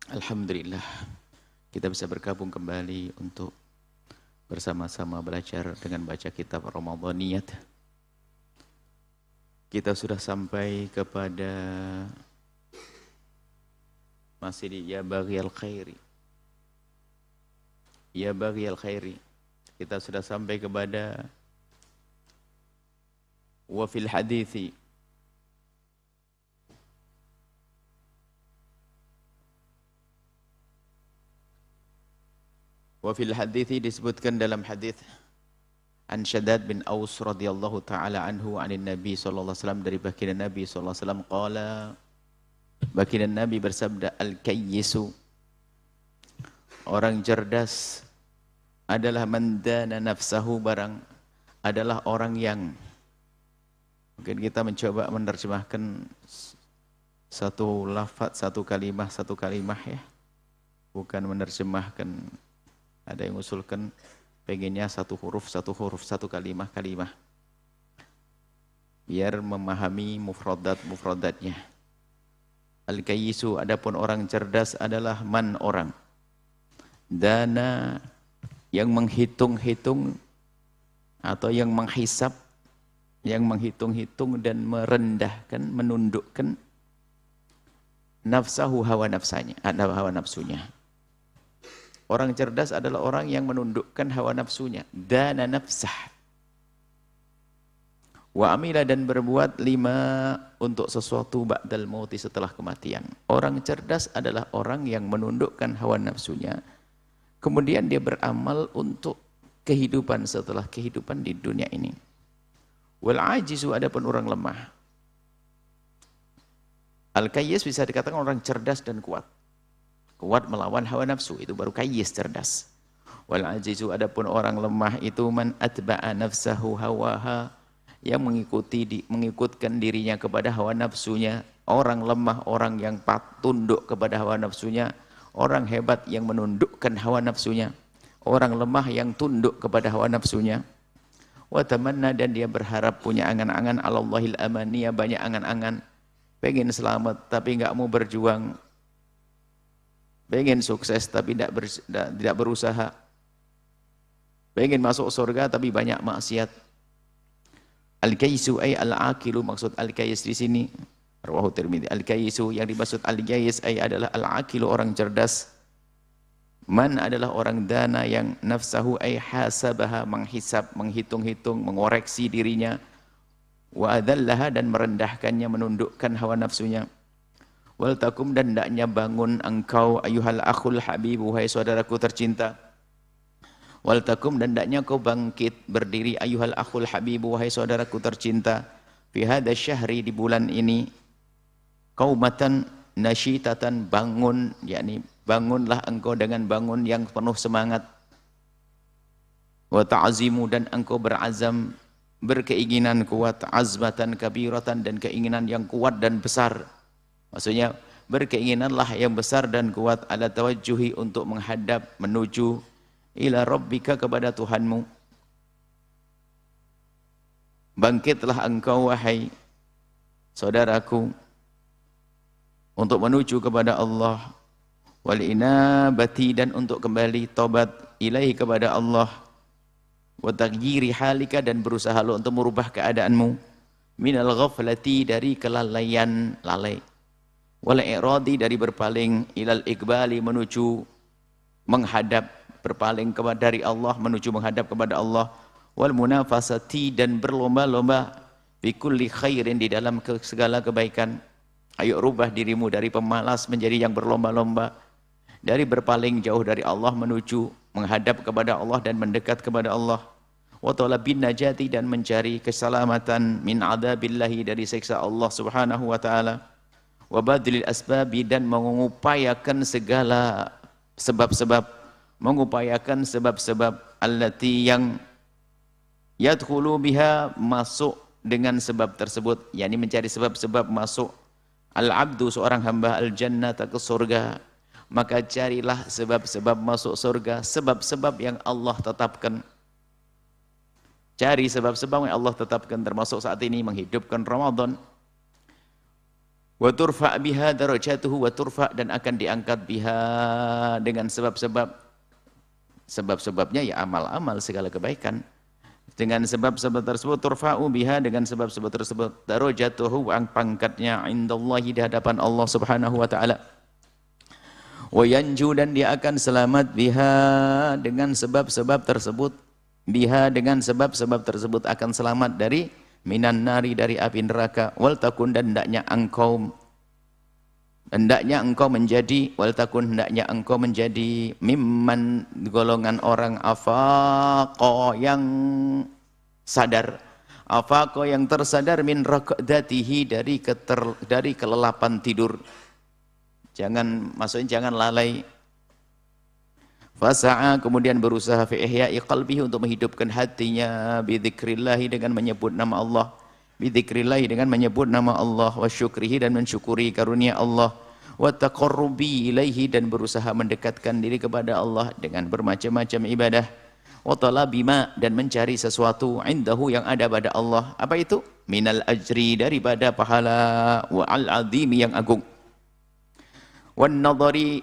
Alhamdulillah kita bisa bergabung kembali untuk bersama-sama belajar dengan baca kitab Ramadaniyat. Kita sudah sampai kepada masih di Ya Baghiyal Khairi. Ya Baghiyal Khairi. Kita sudah sampai kepada wa fil hadithi. Wa fil hadithi disebutkan dalam hadis An Shaddad bin Aus radhiyallahu taala anhu anin Nabi sallallahu alaihi wasallam, dari baginda Nabi sallallahu alaihi wasallam qala, baginda Nabi bersabda, al-kayyisu, orang cerdas adalah man dana nafsahu, barang adalah orang yang, mungkin kita mencoba menerjemahkan satu lafaz, satu kalimah ya, bukan menerjemahkan. Ada yang usulkan pengennya satu huruf, satu kalimah, biar memahami mufradatnya. Al-kayyisu, adapun orang cerdas adalah man, orang dana, yang menghitung-hitung atau yang menghisap, yang menghitung-hitung dan merendahkan, menundukkan nafsahu, hawa nafsunya. Orang cerdas adalah orang yang menundukkan hawa nafsunya, dana nafsah. Wa amila, dan berbuat lima, untuk sesuatu ba'dal mauti, setelah kematian. Orang cerdas adalah orang yang menundukkan hawa nafsunya, kemudian dia beramal untuk kehidupan setelah kehidupan di dunia ini. Wal ajizu, adapun orang lemah. Al-kayyis bisa dikatakan orang cerdas dan kuat. Kuat melawan hawa nafsu, itu baru kayyis, cerdas. Wal ajizu, adapun orang lemah itu man atba'a nafsahu hawaha, yang mengikutkan dirinya kepada hawa nafsunya. Orang lemah, orang yang tunduk kepada hawa nafsunya. Orang hebat yang menundukkan hawa nafsunya. Orang lemah yang tunduk kepada hawa nafsunya. Wa tamanna, dan dia berharap, punya angan-angan, alallahil amaniyah, banyak angan-angan. Pengen selamat tapi enggak mau berjuang. Pengen sukses tapi tidak berusaha. Pengen masuk surga tapi banyak maksiat. Al-kayyisu ay al-aqilu, maksud al-kayyis di sini rawahu Tirmidzi. Al-kayyisu, yang dimaksud al-kayyis ay adalah al-aqilu, orang cerdas. Man adalah orang dana, yang nafsahu ay hasabaha, menghisab, menghitung-hitung, mengoreksi dirinya. Wa adallaha, dan merendahkannya, menundukkan hawa nafsunya. Wal takum, dan hendaknya bangun engkau, ayuhal akhul habib, wahai saudaraku tercinta. Wal takum, dan hendaknya kau bangkit, berdiri, ayuhal akhul habib, wahai saudaraku tercinta. Fi hadha syahri, di bulan ini. Qaumatan nasyitatan, bangun, yakni bangunlah engkau dengan bangun yang penuh semangat. Wa ta'zimu, dan engkau berazam, berkeinginan kuat, azmatan kabiratan, dan keinginan yang kuat dan besar. Maksudnya berkeinginanlah yang besar dan kuat, ala tawajjuhi, untuk menghadap, menuju ila rabbika, kepada Tuhanmu. Bangkitlah engkau, wahai saudaraku, untuk menuju kepada Allah. Wal inabati, dan untuk kembali tobat, ilaihi, kepada Allah. Wa taghyiri halika, dan berusaha lo untuk merubah keadaanmu. Minal ghaflati, dari kelalaian, lalai. Wal i'radi, dari berpaling, ilal iqbali, menuju menghadap, berpaling dari Allah menuju menghadap kepada Allah. Wal munafasati, dan berlomba-lomba, bi kulli khairin, di dalam segala kebaikan. Ayo rubah dirimu dari pemalas menjadi yang berlomba-lomba, dari berpaling jauh dari Allah menuju menghadap kepada Allah dan mendekat kepada Allah. Wa talabin najati, dan mencari keselamatan, min adabillahi, dari siksa Allah subhanahu wa ta'ala. Wa badlil asbabi, dan mengupayakan segala sebab-sebab, mengupayakan sebab-sebab, allati, yang yadkhulu biha, masuk dengan sebab tersebut, yakni mencari sebab-sebab masuk al-abdu, seorang hamba, al-jannata, ke surga. Maka carilah sebab-sebab masuk surga, sebab-sebab yang Allah tetapkan. Cari sebab-sebab yang Allah tetapkan, termasuk saat ini menghidupkan Ramadan. Wa turfa biha darajatuhu wa turfa, dan akan diangkat biha dengan sebab-sebabnya ya amal-amal segala kebaikan. Dengan sebab-sebab tersebut turfa'u biha, dengan sebab-sebab tersebut darajatuhu, pangkatnya indallahi di hadapan Allah Subhanahu wa taala. Wa yanju, dan dia akan selamat biha dengan sebab-sebab tersebut. Biha dengan sebab-sebab tersebut akan selamat dari minan nari, dari api neraka. Wal takun, dan hendaknya engkau menjadi, wal takun, hendaknya engkau menjadi mimman, golongan orang afaqa, yang sadar, afaqa yang tersadar, min raqdatihi, dari kelelapan tidur. Maksudnya jangan lalai. Fasa'a, kemudian berusaha fi ihya'i qalbihi, untuk menghidupkan hatinya, bidzikrillah, dengan menyebut nama Allah, bidzikrillah, dengan menyebut nama Allah, wa syukrihi, dan mensyukuri karunia Allah, wa taqarrubi ilaihi, dan berusaha mendekatkan diri kepada Allah dengan bermacam-macam ibadah, wa talabi ma, dan mencari sesuatu indahu, yang ada pada Allah. Apa itu? Minal ajri, daripada pahala, wa al-azimi, yang agung, wan nadhari,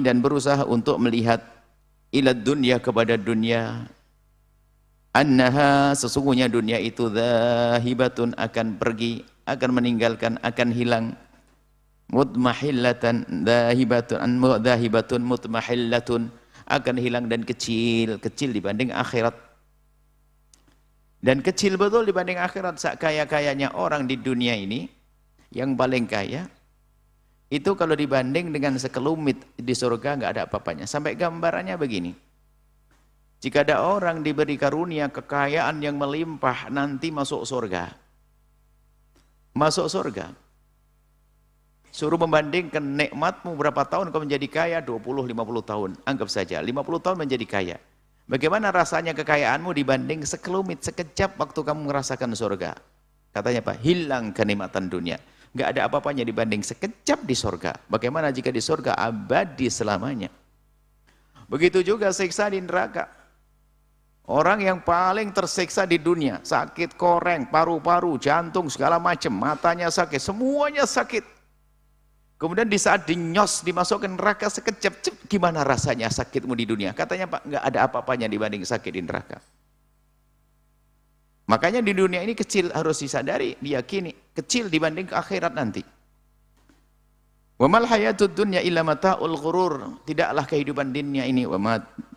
dan berusaha untuk melihat ila dunya, kepada dunia, annaha, sesungguhnya dunia itu dhahibatun, akan pergi, akan meninggalkan, akan hilang, mutmahillatan, dhahibatun mutmahillatun, akan hilang dan kecil dibanding akhirat. Dan kecil betul dibanding akhirat. Sekaya-kayanya orang di dunia ini, yang paling kaya itu kalau dibanding dengan sekelumit di surga nggak ada apa-apanya. Sampai gambarannya begini, jika ada orang diberi karunia kekayaan yang melimpah, nanti masuk surga, suruh membandingkan nikmatmu berapa tahun kau menjadi kaya, 20-50 tahun, anggap saja 50 tahun menjadi kaya. Bagaimana rasanya kekayaanmu dibanding sekelumit, sekejap waktu kamu merasakan surga? Katanya Pak, hilang kenikmatan dunia. Nggak ada apa-apanya dibanding sekejap di surga. Bagaimana jika di surga abadi selamanya? Begitu juga siksa di neraka. Orang yang paling tersiksa di dunia, sakit koreng, paru-paru, jantung, segala macam, matanya sakit, semuanya sakit. Kemudian di saat dinyos, dimasukkan neraka sekejap, gimana rasanya sakitmu di dunia? Katanya Pak, nggak ada apa-apanya dibanding sakit di neraka. Makanya di dunia ini kecil, harus disadari, diyakini, kecil dibanding ke akhirat nanti. Wa mal hayatud dunya illa mata'ul ghurur. Tidaklah kehidupan dunia ini,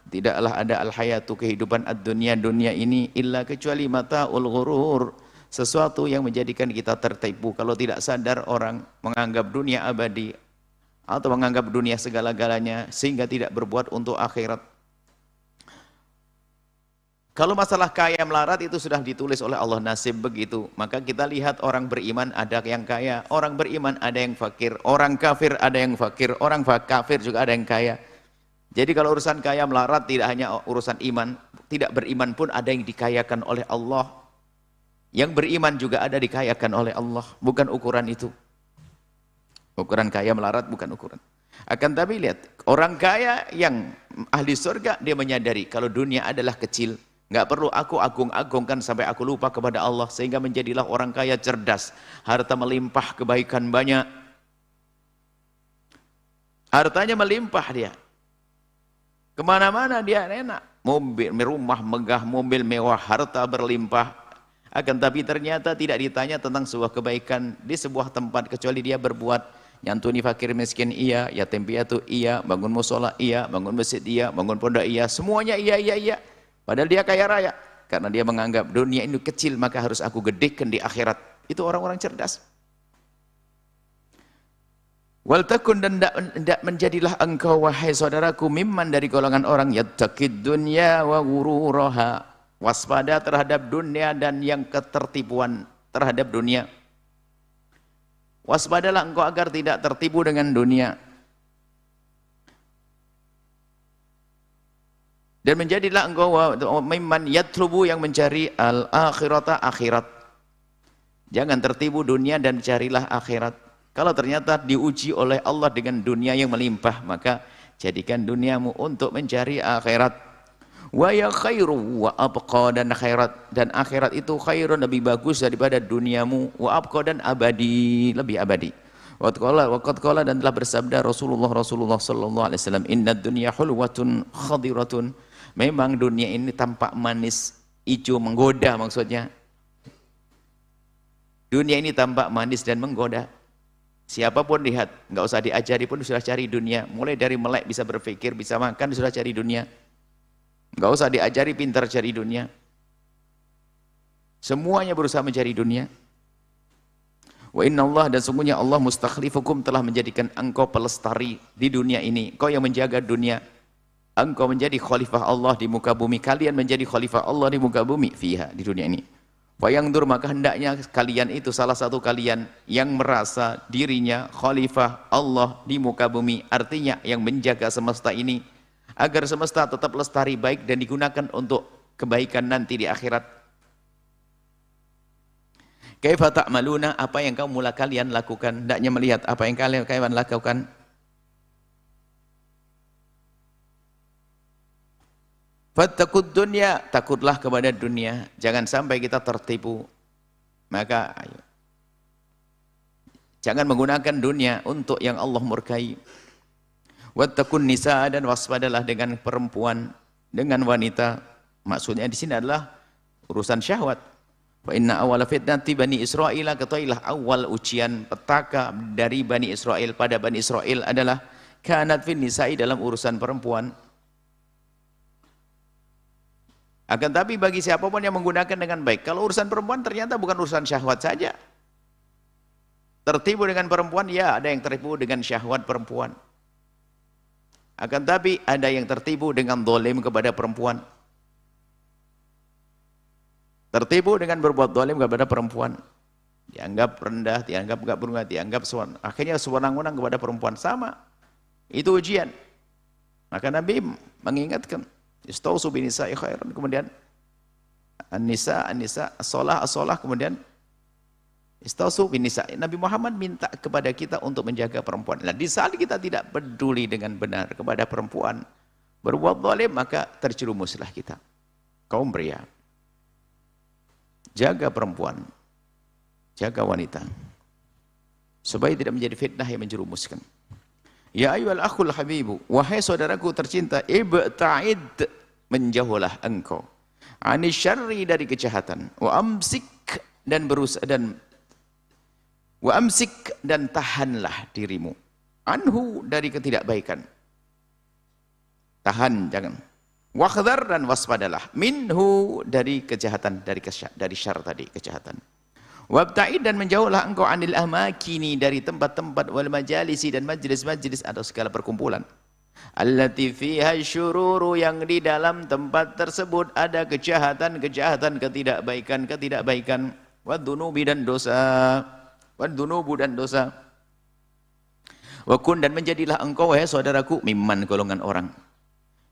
tidaklah ada al hayatu, kehidupan ad-dunya, dunia ini, illa kecuali mata'ul ghurur, sesuatu yang menjadikan kita tertipu. Kalau tidak sadar, orang menganggap dunia abadi atau menganggap dunia segala-galanya, sehingga tidak berbuat untuk akhirat. Kalau masalah kaya melarat itu sudah ditulis oleh Allah, nasib begitu. Maka kita lihat orang beriman ada yang kaya, orang beriman ada yang fakir, orang kafir ada yang fakir, orang kafir juga ada yang kaya. Jadi kalau urusan kaya melarat tidak hanya urusan iman, tidak beriman pun ada yang dikayakan oleh Allah. Yang beriman juga ada dikayakan oleh Allah, bukan ukuran itu. Ukuran kaya melarat bukan ukuran. Akan tapi lihat, orang kaya yang ahli surga, dia menyadari kalau dunia adalah kecil. Nggak perlu aku agung-agungkan sampai aku lupa kepada Allah, sehingga menjadilah orang kaya cerdas, harta melimpah, kebaikan banyak, hartanya melimpah, dia kemana-mana dia enak, mobil, rumah megah, mobil mewah, harta berlimpah. Akan tapi ternyata tidak ditanya tentang sebuah kebaikan di sebuah tempat, kecuali dia berbuat, nyantuni fakir miskin iya, yatim piatu iya, bangun musola iya, bangun masjid iya, bangun pondok iya, semuanya iya. Padahal dia kaya raya, karena dia menganggap dunia ini kecil, maka harus aku gedekan di akhirat. Itu orang-orang cerdas. Wal takun, dan hendak menjadilah engkau wahai saudaraku, mimman, dari golongan orang yattaqid dunya wa ghururaha, waspada terhadap dunia dan yang ketertipuan terhadap dunia. Waspadalah engkau agar tidak tertipu dengan dunia. Dan menjadilah engkau mimman yatlubu, yang mencari al-akhirata, akhirat. Jangan tertipu dunia dan carilah akhirat. Kalau ternyata diuji oleh Allah dengan dunia yang melimpah, maka jadikan duniamu untuk mencari akhirat. Wa ya khairu wa abqa, dan akhirat itu khairun, lebih bagus daripada duniamu, wa abqa, dan abadi, lebih abadi. Waqad qala, dan telah bersabda Rasulullah sallallahu alaihi wasallam, innad dunya hulwatun khadiratun, memang dunia ini tampak manis, hijau, menggoda maksudnya. Dunia ini tampak manis dan menggoda. Siapapun lihat, nggak usah diajari pun sudah cari dunia. Mulai dari melek bisa berpikir, bisa makan, sudah cari dunia. Nggak usah diajari pintar cari dunia. Semuanya berusaha mencari dunia. Wa inna Allah, dan sungguhnya Allah mustakhlifukum, telah menjadikan engkau pelestari di dunia ini. Kau yang menjaga dunia. Engkau menjadi khalifah Allah di muka bumi. Kalian menjadi khalifah Allah di muka bumi. Fiha, di dunia ini. Wa yangdur, maka hendaknya kalian itu, salah satu kalian yang merasa dirinya khalifah Allah di muka bumi, artinya yang menjaga semesta ini agar semesta tetap lestari baik dan digunakan untuk kebaikan nanti di akhirat. Kaifa ta'maluna, apa yang kamu mula kalian lakukan, hendaknya melihat apa yang kalian lakukan. Fattaqud dunya, takutlah kepada dunia, jangan sampai kita tertipu. Maka ayo, jangan menggunakan dunia untuk yang Allah murkai. Wattaqun nisa, dan waspadalah dengan perempuan, dengan wanita. Maksudnya di sini adalah urusan syahwat. Fa inna awwala fitnati bani Israil, ketahuilah awal ujian petaka dari Bani Israel pada Bani Israel adalah kanat fin nisa'i, dalam urusan perempuan. Akan tapi bagi siapapun yang menggunakan dengan baik, kalau urusan perempuan ternyata bukan urusan syahwat saja. Tertipu dengan perempuan, ya ada yang tertipu dengan syahwat perempuan. Akan tapi ada yang tertipu dengan zalim kepada perempuan. Tertipu dengan berbuat zalim kepada perempuan. Dianggap rendah, dianggap enggak berguna, dianggap akhirnya sewenang-wenang kepada perempuan. Sama. Itu ujian. Maka Nabi mengingatkan, istausu binisa'i khairan, kemudian an-nisa, as-solah, kemudian istausu binisa'i. Nabi Muhammad minta kepada kita untuk menjaga perempuan. Nah, di saat kita tidak peduli dengan benar kepada perempuan, berbuat zalim, maka terjerumuslah kita. Kaum pria, jaga perempuan, jaga wanita, supaya tidak menjadi fitnah yang menjerumuskan. Ya ayyuhal akhul habibu, wahai saudaraku tercinta, ibta'id, menjauhlah engkau, ani syarri, dari kejahatan, wa amsik, dan wa amsik, dan tahanlah dirimu, anhu, dari ketidakbaikan. Tahan, jangan. Wakhdar, dan waspadalah, minhu, dari kejahatan, dari syar tadi, kejahatan. Wabta'id, dan menjauhlah engkau anil amakini, dari tempat-tempat, wal majalisi, dan majlis-majlis atau segala perkumpulan. Allati fiha syururu, yang di dalam tempat tersebut ada kejahatan, ketidakbaikan. Wadzunubi, dan dosa. Wadzunubu, dan dosa. Wakun, dan menjadilah engkau, wahai saudaraku, mimman, golongan orang.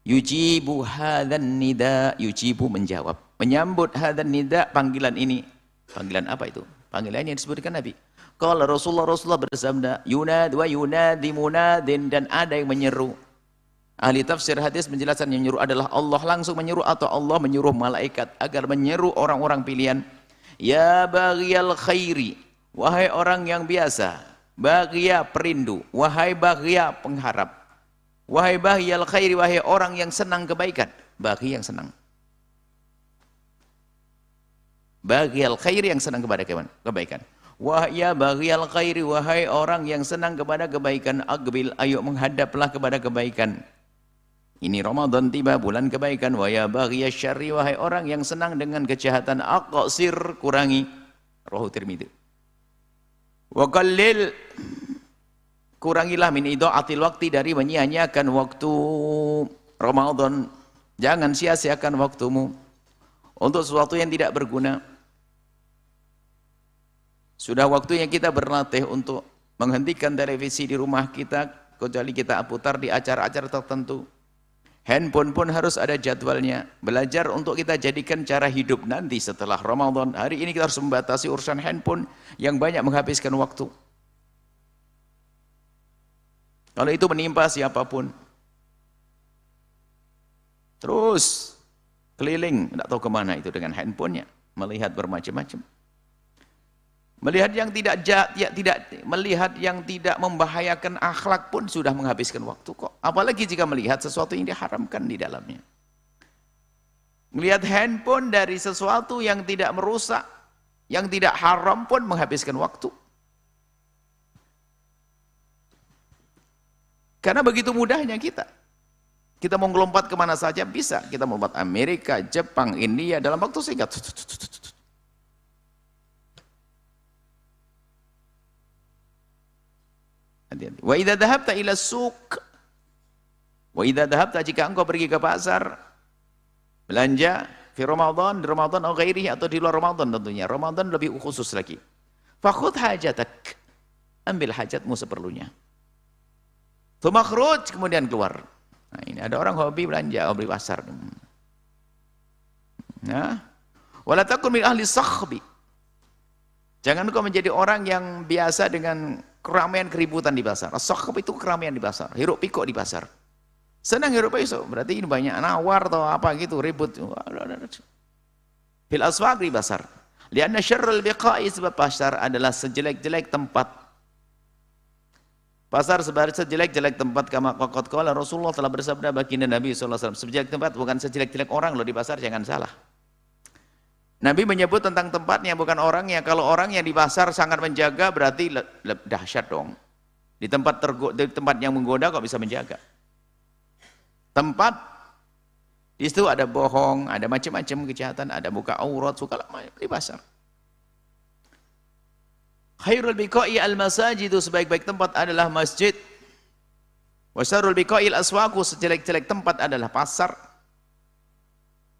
Yujibu hadan nida, yujibu, menjawab, menyambut hadan nida, panggilan ini. Panggilan apa itu? Panggilan yang disebutkan Nabi. Kalau Rasulullah bersabda, yunad wa yunadi munadin, dan ada yang menyeru. Ahli tafsir hadis menjelaskan yang menyeru adalah Allah langsung menyeru, atau Allah menyuruh malaikat agar menyeru orang-orang pilihan. Ya baghiyal khairi, wahai orang yang biasa. Baghia, perindu. Wahai baghia, pengharap. Wahai baghiyal khairi, wahai orang yang senang kebaikan. Baghi, yang senang. Baghiyal khairi, yang senang kepada kebaikan. Wahya baghiyal khairi, wahai orang yang senang kepada kebaikan. Aqbil, ayo menghadaplah kepada kebaikan. Ini Ramadan tiba, bulan kebaikan. Wahya baghiyal syarri, wahai orang yang senang dengan kejahatan. Aqsir, kurangi. Rawahu Tirmidzi. Wa qallil, kurangilah min idha'atil waqti, dari menyia-nyiakan waktu Ramadan. Jangan sia-siakan waktumu untuk sesuatu yang tidak berguna. Sudah waktunya kita berlatih untuk menghentikan televisi di rumah kita, kecuali kita putar di acara-acara tertentu. Handphone pun harus ada jadwalnya. Belajar untuk kita jadikan cara hidup nanti setelah Ramadan. Hari ini kita harus membatasi urusan handphone yang banyak menghabiskan waktu. Kalau itu menimpa siapapun. Terus keliling, tidak tahu kemana itu dengan handphonenya, melihat bermacam-macam. Melihat yang tidak membahayakan akhlak pun sudah menghabiskan waktu kok. Apalagi jika melihat sesuatu yang diharamkan di dalamnya. Melihat handphone dari sesuatu yang tidak merusak, yang tidak haram pun menghabiskan waktu. Karena begitu mudahnya kita. Kita mau melompat kemana saja bisa. Kita mau melompat Amerika, Jepang, India dalam waktu singkat. Hati-hati. Wa idza dhahabta ila suq. Wa idza dhahabta, jika engkau pergi ke pasar belanja fi Ramadan, di Ramadan atau ghairihi, atau di luar Ramadan tentunya. Ramadan lebih khusus lagi. Fakhudh hajatak. Ambil hajatmu seperlunya. Tsumma khruj, kemudian keluar. Nah, ini ada orang hobi belanja, hobi pasar. Nah, wala takun min ahli sakhbi. Jangan kau menjadi orang yang biasa dengan keramaian keributan di pasar. Sakhb itu keramaian di pasar, hiruk pikuk di pasar. Senang hiruk pikuk, berarti ini banyak nawar atau apa gitu, ribut. Fil aswaq, di pasar. Lianna syarrul biqa'i, sebab pasar adalah sejelek-jelek tempat. Pasar sejelek-jelek tempat, kama qad qala Rasulullah, telah bersabda baginda Nabi SAW. Sejelek tempat bukan sejelek-jelek orang loh di pasar, jangan salah. Nabi menyebut tentang tempatnya, bukan orangnya. Kalau orangnya di pasar sangat menjaga, berarti dahsyat dong. Di tempat yang menggoda kok bisa menjaga. Tempat di situ ada bohong, ada macam-macam kejahatan, ada buka aurat, suka di pasar. Khairul biqa'i al-masajidu, sebaik-baik tempat adalah masjid. Wa syarrul biqa'i al-aswaqu, sejelek-jelek tempat adalah pasar.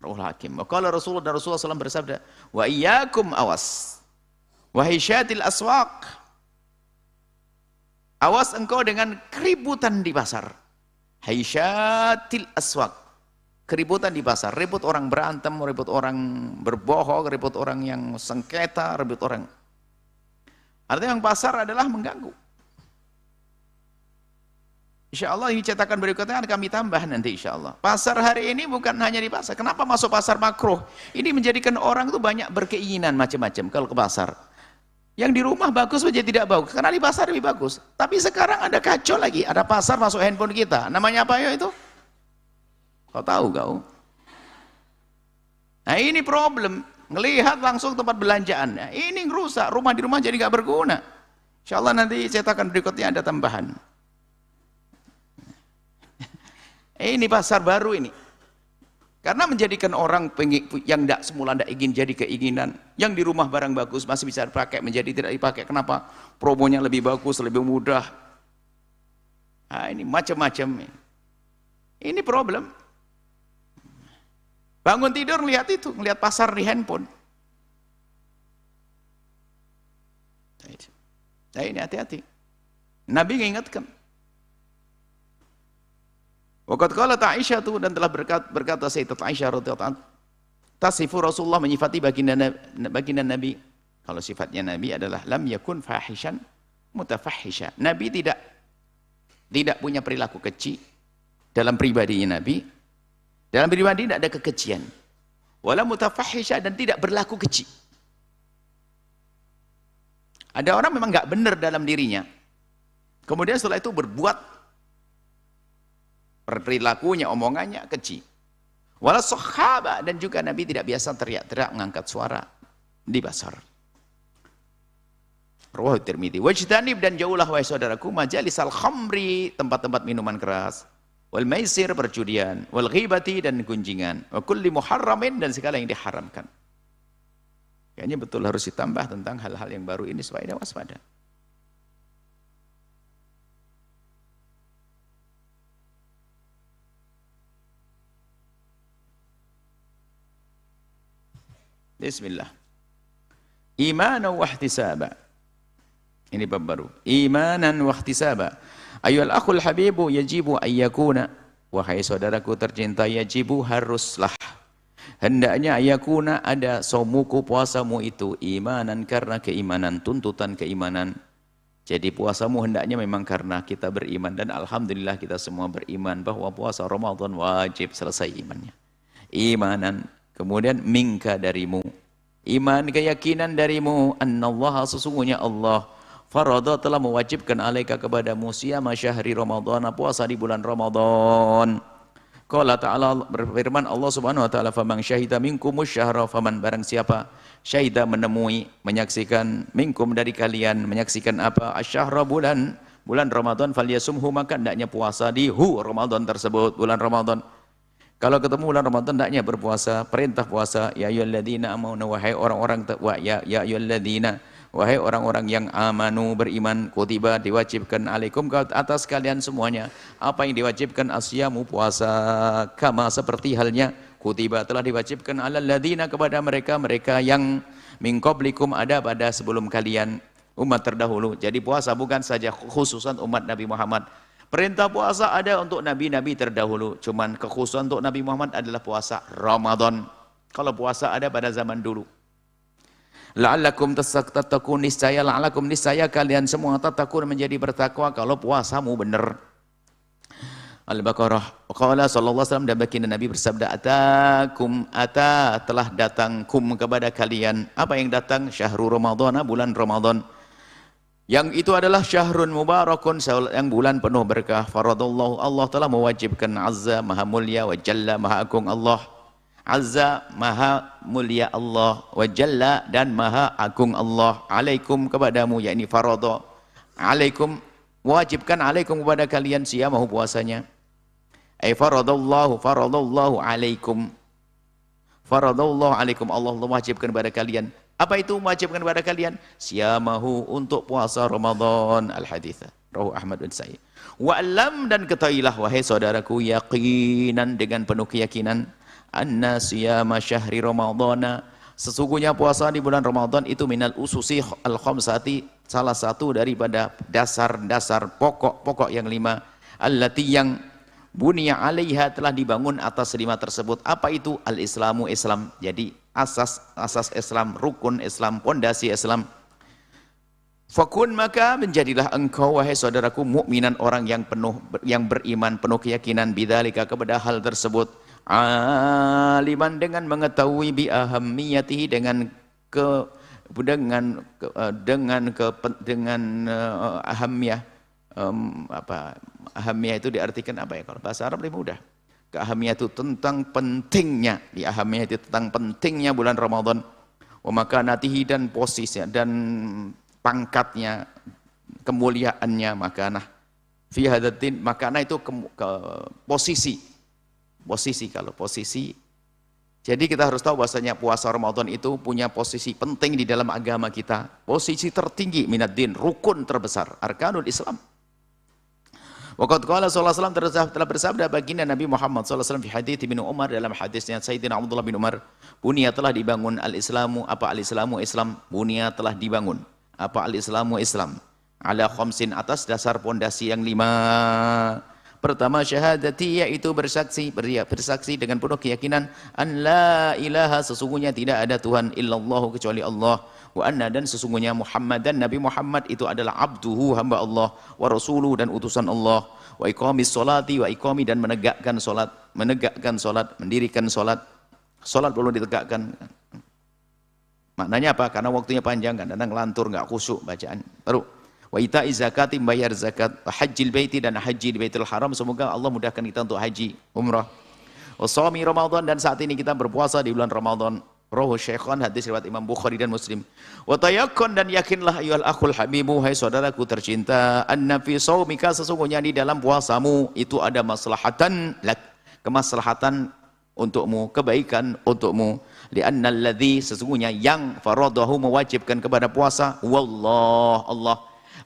Rawahul Hakim. Wa qala Rasulullah, dan Rasulullah SAW bersabda, wa iyyakum awas wa hisyatil aswaq. Awas engkau dengan keributan di pasar. Hisyatil aswaq. Keributan di pasar, ribut orang berantem, ribut orang berbohong, ribut orang yang sengketa, ribut orang. Artinya yang pasar adalah mengganggu. Insya Allah ini cetakan berikutnya akan kami tambah nanti insya Allah. Pasar hari ini bukan hanya di pasar. Kenapa masuk pasar makruh? Ini menjadikan orang itu banyak berkeinginan macam-macam kalau ke pasar. Yang di rumah bagus saja tidak bagus, karena di pasar lebih bagus. Tapi sekarang ada kacau lagi, ada pasar masuk handphone kita. Namanya apa ya itu? Kau tahu kau? Nah ini problem. Ngelihat langsung tempat belanjaan. Nah, ini ngerusak, rumah di rumah jadi nggak berguna. Insya Allah nanti cetakan berikutnya ada tambahan. Ini pasar baru ini. Karena menjadikan orang yang tidak semula tidak ingin jadi keinginan. Yang di rumah barang bagus masih bisa dipakai, menjadi tidak dipakai. Kenapa? Promonya lebih bagus, lebih mudah. Nah, ini macam-macam. Ini problem. Bangun tidur melihat itu, melihat pasar di handphone. Nah ini hati-hati. Nabi mengingatkan. Waqad qalat Aisyah, dan telah berkata Sayyidat Aisyah radhiyallahu anha, tasifu Rasulullah, menyifati baginda Nabi. Kalau sifatnya Nabi adalah lam yakun fahishan mutafahisha. Nabi tidak punya perilaku keji dalam pribadinya Nabi. Dalam pribadi tidak ada kekejian. Wala mutafahisha, dan tidak berlaku keji. Ada orang memang nggak benar dalam dirinya. Kemudian setelah itu berbuat perilakunya, omongannya keji. Wala sakhaba, dan juga Nabi tidak biasa teriak-teriak mengangkat suara di pasar. Rawahu Tirmidzi. Wajtanib, dan jauhlah wahai saudaraku majalisal khamri, tempat-tempat minuman keras. Wal maisir, perjudian, wal ghibati, dan gunjingan, wa kulli muharramin, dan segala yang diharamkan. Kayaknya betul harus ditambah tentang hal-hal yang baru ini supaya dia waspada. Bismillah. Imanan wa ihtisaba. Ini bab baru. Imanan wa ihtisaba. Ayyuhal akhul habibu yajibu ayyakuna, wahai saudaraku tercinta, yajibu haruslah, hendaknya ayyakuna ada saumuku, puasamu itu imanan, karena keimanan, tuntutan keimanan. Jadi puasamu hendaknya memang karena kita beriman, dan alhamdulillah kita semua beriman bahwa puasa Ramadan wajib, selesai imannya. imanan. Kemudian minka darimu. Iman keyakinan darimu. Annallaha sesungguhnya Allah. Farada telah mewajibkan alaika kepadamu siyama syahri Ramadan, puasa di bulan Ramadan. Qala ta'ala berfirman Allah Subhanahu wa taala, "Faman syahida minkumus syahra", faman barang siapa syahida menemui, menyaksikan minkum dari kalian, menyaksikan apa? Asyahra bulan Ramadan, falyasumhu maka hendaknya puasa di Ramadan tersebut, bulan Ramadan. Kalau ketemu bulan Ramadan hendaknya berpuasa, perintah puasa. Ya ayyuhalladzina amanu, wahai orang-orang ya ayyuhalladzina, wahai orang-orang yang amanu beriman, kutiba diwajibkan alaikum ke atas kalian semuanya. Apa yang diwajibkan? Asyamu puasa, kama seperti halnya kutiba telah diwajibkan alal ladzina kepada mereka yang min qablikum ada pada sebelum kalian, umat terdahulu. Jadi puasa bukan saja khususan umat Nabi Muhammad. Perintah puasa ada untuk nabi-nabi terdahulu, cuman kekhususan untuk Nabi Muhammad adalah puasa Ramadan. Kalau puasa ada pada zaman dulu. La'allakum tattaqun, niscaya la'allakum, niscaya kalian semua tattaqun menjadi bertakwa kalau puasamu benar. Al-Baqarah. Qala sallallahu alaihi wasallam, dan baginda Nabi bersabda, telah datang kepada kalian. Apa yang datang? Syahrul Ramadan, bulan Ramadan. Yang itu adalah syahrun mubarakun, yang bulan penuh berkah. Faradallahu, Allah telah mewajibkan, azza maha mulia, wa jalla maha agung Allah. Azza maha mulia Allah, wa jalla dan maha agung Allah. Alaikum kepadamu, yakni farada. Alaikum wajibkan, alaikum kepada kalian siyamahu puasanya. Ay faradallahu alaikum. Faradallahu alaikum, Allah mewajibkan kepada kalian. Apa itu mewajibkan kepada kalian? Siyamahu, untuk puasa Ramadan. Al-haditha rawahu Ahmad bin Sa'id. Wa'lam, dan ketahuilah wahai saudaraku, yaqinan dengan penuh keyakinan, anna siyama syahri Ramadana, sesungguhnya puasa di bulan Ramadan itu minal ususi al-khamsati, salah satu daripada dasar-dasar pokok-pokok yang 5, allati yang bunia alaiha telah dibangun atas 5 tersebut. Apa itu? Al-Islamu, Islam. Jadi asas Islam, rukun Islam, pondasi Islam. Fakun, maka menjadilah engkau wahai saudaraku mukminan, orang yang beriman penuh keyakinan, bidzalika kepada hal tersebut, aliman dengan mengetahui, bi ahammiyatihi dengan ahamiyah. Ahamiyah itu diartikan apa ya? Kalau bahasa Arab lebih mudah. Keahamiyah itu tentang pentingnya, di ahamiyah itu tentang pentingnya bulan Ramadan. Wa makanatihi, dan posisinya dan pangkatnya, kemuliaannya, makanah. Fi hadatin, makanah itu posisi. Kalau posisi. Jadi kita harus tahu bahwasanya puasa Ramadan itu punya posisi penting di dalam agama kita. Posisi tertinggi minad din, rukun terbesar, arkanul Islam. Waqad qala sallallahu alaihi wasallam, telah bersabda baginda Nabi Muhammad sallallahu alaihi wasallam fi hadits Ibnu Umar, dalam hadisnya Sayyidina Abdullah bin Umar, bunia telah dibangun al-Islamu, apa al-Islamu Islam, bunia telah dibangun, apa al-Islamu Islam, ala khamsin, atas dasar pondasi yang 5. Pertama syahadati, yaitu bersaksi dengan penuh keyakinan, an la ilaha, sesungguhnya tidak ada Tuhan illallah kecuali Allah, wa anna, dan sesungguhnya Muhammad, dan Nabi Muhammad itu adalah abduhu, hamba Allah, wa rasuluhu, dan utusan Allah, wa iqamis sholati, wa iqami, dan menegakkan solat, mendirikan solat perlu ditegakkan. Maknanya apa? Karena waktunya panjang, kadang ngelantur, nggak khusyuk bacaan. Terus wa ita'iz zakati, bayar zakat, wa hajjil baiti, dan haji di Baitul Haram, semoga Allah mudahkan kita untuk haji umrah. Wa shawmi Ramadan, dan saat ini kita berpuasa di bulan Ramadan. Rawahu Syaikhan, hadis riwayat Imam Bukhari dan Muslim. Wa tayakkun, dan yakinlah ayyuhal akhul habibu, hai saudaraku tercinta, anna fi shaumika, sesungguhnya di dalam puasamu itu ada maslahatan lak, kemaslahatan untukmu, kebaikan untukmu. Li'anna alladzi, sesungguhnya yang faradahu, mewajibkan kepada puasa, wallah,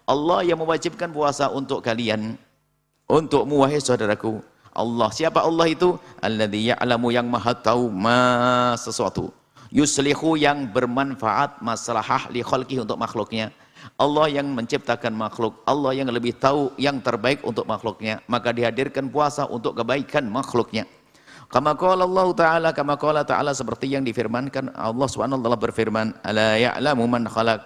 Allah yang mewajibkan puasa untuk kalian, untukmu wahai saudaraku. Allah, siapa Allah itu? Alladzi ya'lamu, yang maha tahu, sesuatu, yuslihu, yang bermanfaat, maslahah, li khalqihi, untuk makhluknya. Allah yang menciptakan makhluk, Allah yang lebih tahu yang terbaik untuk makhluknya, maka dihadirkan puasa untuk kebaikan makhluknya. Kama qala Allah Ta'ala, kama qala Ta'ala, seperti yang difirmankan Allah Subhanahu wa taala berfirman, ala ya'lamu man khalaq,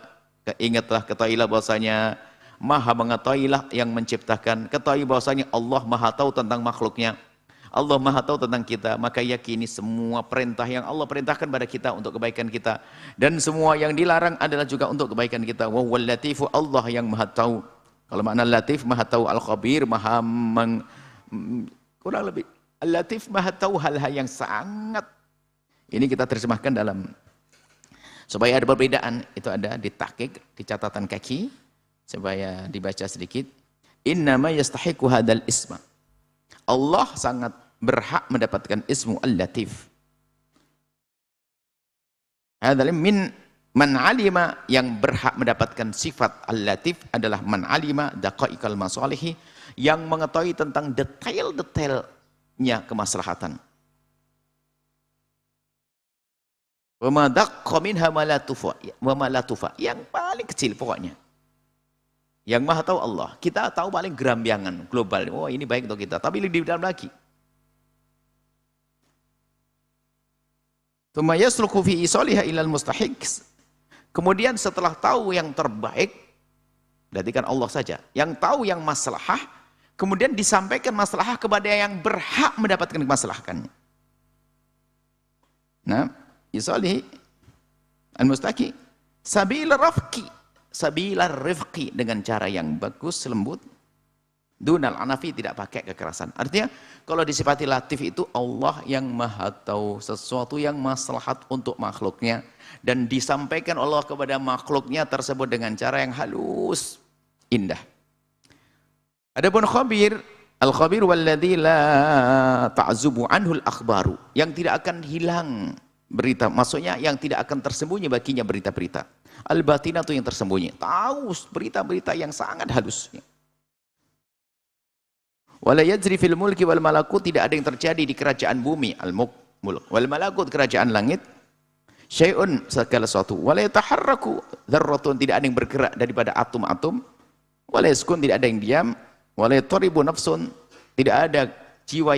ingatlah, ketahuilah bahwasanya maha mengetahuilah yang menciptakan, ketahui bahwasanya Allah maha tahu tentang makhluknya. Allah Maha tahu tentang kita, maka yakini semua perintah yang Allah perintahkan pada kita untuk kebaikan kita, dan semua yang dilarang adalah juga untuk kebaikan kita. Wa huwal latifu, Allah yang Maha tahu. Kalau makna latif, Maha tahu. Al-khabir, Maha kurang lebih. Al-latif, Maha tahu hal-hal yang sangat. Ini kita terjemahkan dalam, supaya ada perbedaan, itu ada di tahqiq, di catatan kaki, supaya dibaca sedikit. Innama yastahiqu hadal isma. Allah sangat berhak mendapatkan ismu Al-Latif. Hadal min man alima, yang berhak mendapatkan sifat Al-Latif adalah man alima daqaiqal masalihi, yang mengetahui tentang detail-detailnya kemaslahatan. Wa ma daqqa minha ma la tufa, yang paling kecil pokoknya. Yang Maha tahu Allah. Kita tahu paling gerambiangan, global. Oh ini baik untuk kita. Tapi lebih dalam lagi. Tsumma yasluku fi isaliha ilal mustahiq. Kemudian setelah tahu yang terbaik, berarti kan Allah saja yang tahu yang maslahah, kemudian disampaikan maslahah kepada yang berhak mendapatkan kemaslahatannya. Nah, isalihi al-mustaqi sabila rafqi, sabila rifqi, dengan cara yang bagus, lembut. Dunal anafi, tidak pakai kekerasan. Artinya kalau disifati latif itu Allah yang Maha tahu sesuatu yang maslahat untuk makhluknya, dan disampaikan Allah kepada makhluknya tersebut dengan cara yang halus, indah. Adapun khabir, al-khabir walladzi la ta'zubu anhu al-akhbaru, yang tidak akan hilang berita, maksudnya yang tidak akan tersembunyi baginya berita-berita. Al-batinah itu yang tersembunyi, tahu berita-berita yang sangat halus. Wala yajri fil mulki wal malakut, tidak ada yang terjadi di kerajaan bumi, al-mulk wal malakut, kerajaan langit, syai'un, segala sesuatu, wala yataharraku dzarratun, tidak ada yang bergerak daripada atom-atom, wala yaskun, tidak ada yang diam, wala yataribu nafsun, tidak ada jiwa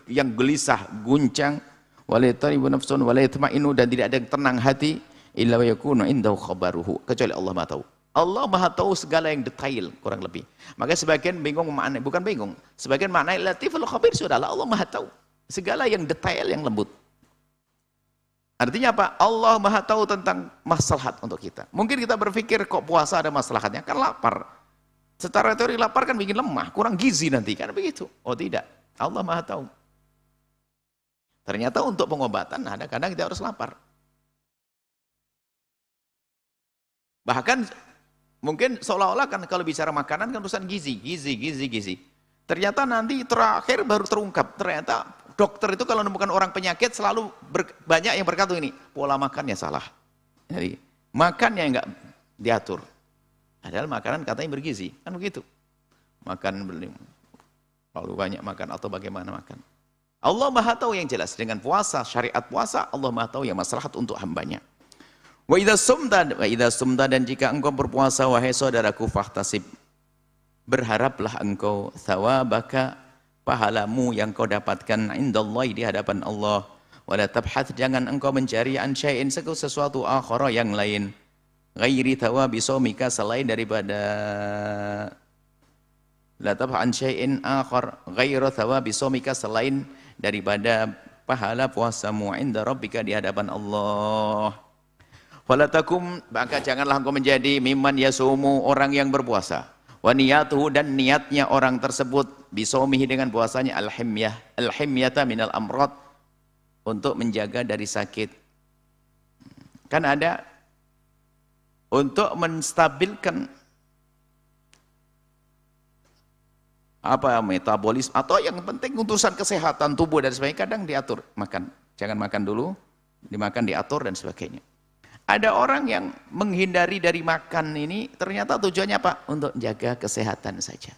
yang gelisah, guncang, wala yataribu nafsun wala yatma'inu, dan tidak ada yang tenang hati, illa wa yakunu indahu khabaruhu, kecuali Allah Maha tahu. Allah Maha tahu segala yang detail, kurang lebih. Maka sebagian bingung makna, bukan bingung, sebagian makna latiful khabir, sudahlah Allah Maha tahu segala yang detail, yang lembut. Artinya apa? Allah Maha tahu tentang maslahat untuk kita. Mungkin kita berpikir kok puasa ada maslahatnya, kan lapar. Secara teori lapar kan bikin lemah, kurang gizi nanti, kan begitu. Oh tidak, Allah Maha tahu. Ternyata untuk pengobatan ada kadang kita harus lapar. Bahkan mungkin seolah-olah kan kalau bicara makanan kan urusan gizi. Ternyata nanti terakhir baru terungkap, ternyata dokter itu kalau menemukan orang penyakit selalu banyak yang berkata ini, pola makannya salah. Jadi makannya enggak diatur. Padahal makanan katanya bergizi, kan begitu. Makan terlalu banyak makan atau bagaimana makan. Allah Maha tahu yang jelas dengan puasa, syariat puasa, Allah Maha tahu yang maslahat untuk hambanya. Wa idza sumta, dan jika engkau berpuasa wahai saudaraku, fahtasib, berharaplah engkau thawabaka, pahalamu yang kau dapatkan indallahi, di hadapan Allah. Wala tabhath, jangan engkau mencari an syai'in, sesuatu akhara yang lain, ghairi thawabi shaumika, selain daripada, la tabhath an syai'in akhar ghairu thawabi shaumika, selain daripada pahala puasamu, inda rabbika, di hadapan Allah. Falatakum, maka janganlah engkau menjadi mimman yasumu, orang yang berpuasa, wa niyatuhu, dan niatnya orang tersebut bisaumihi, dengan puasanya, al-himyata minal amrad, untuk menjaga dari sakit. Kan ada untuk menstabilkan metabolisme, atau yang penting urusan kesehatan tubuh dan sebagainya, kadang diatur makan, jangan makan dulu, dimakan diatur dan sebagainya. Ada orang yang menghindari dari makan ini, ternyata tujuannya apa? Untuk menjaga kesehatan saja.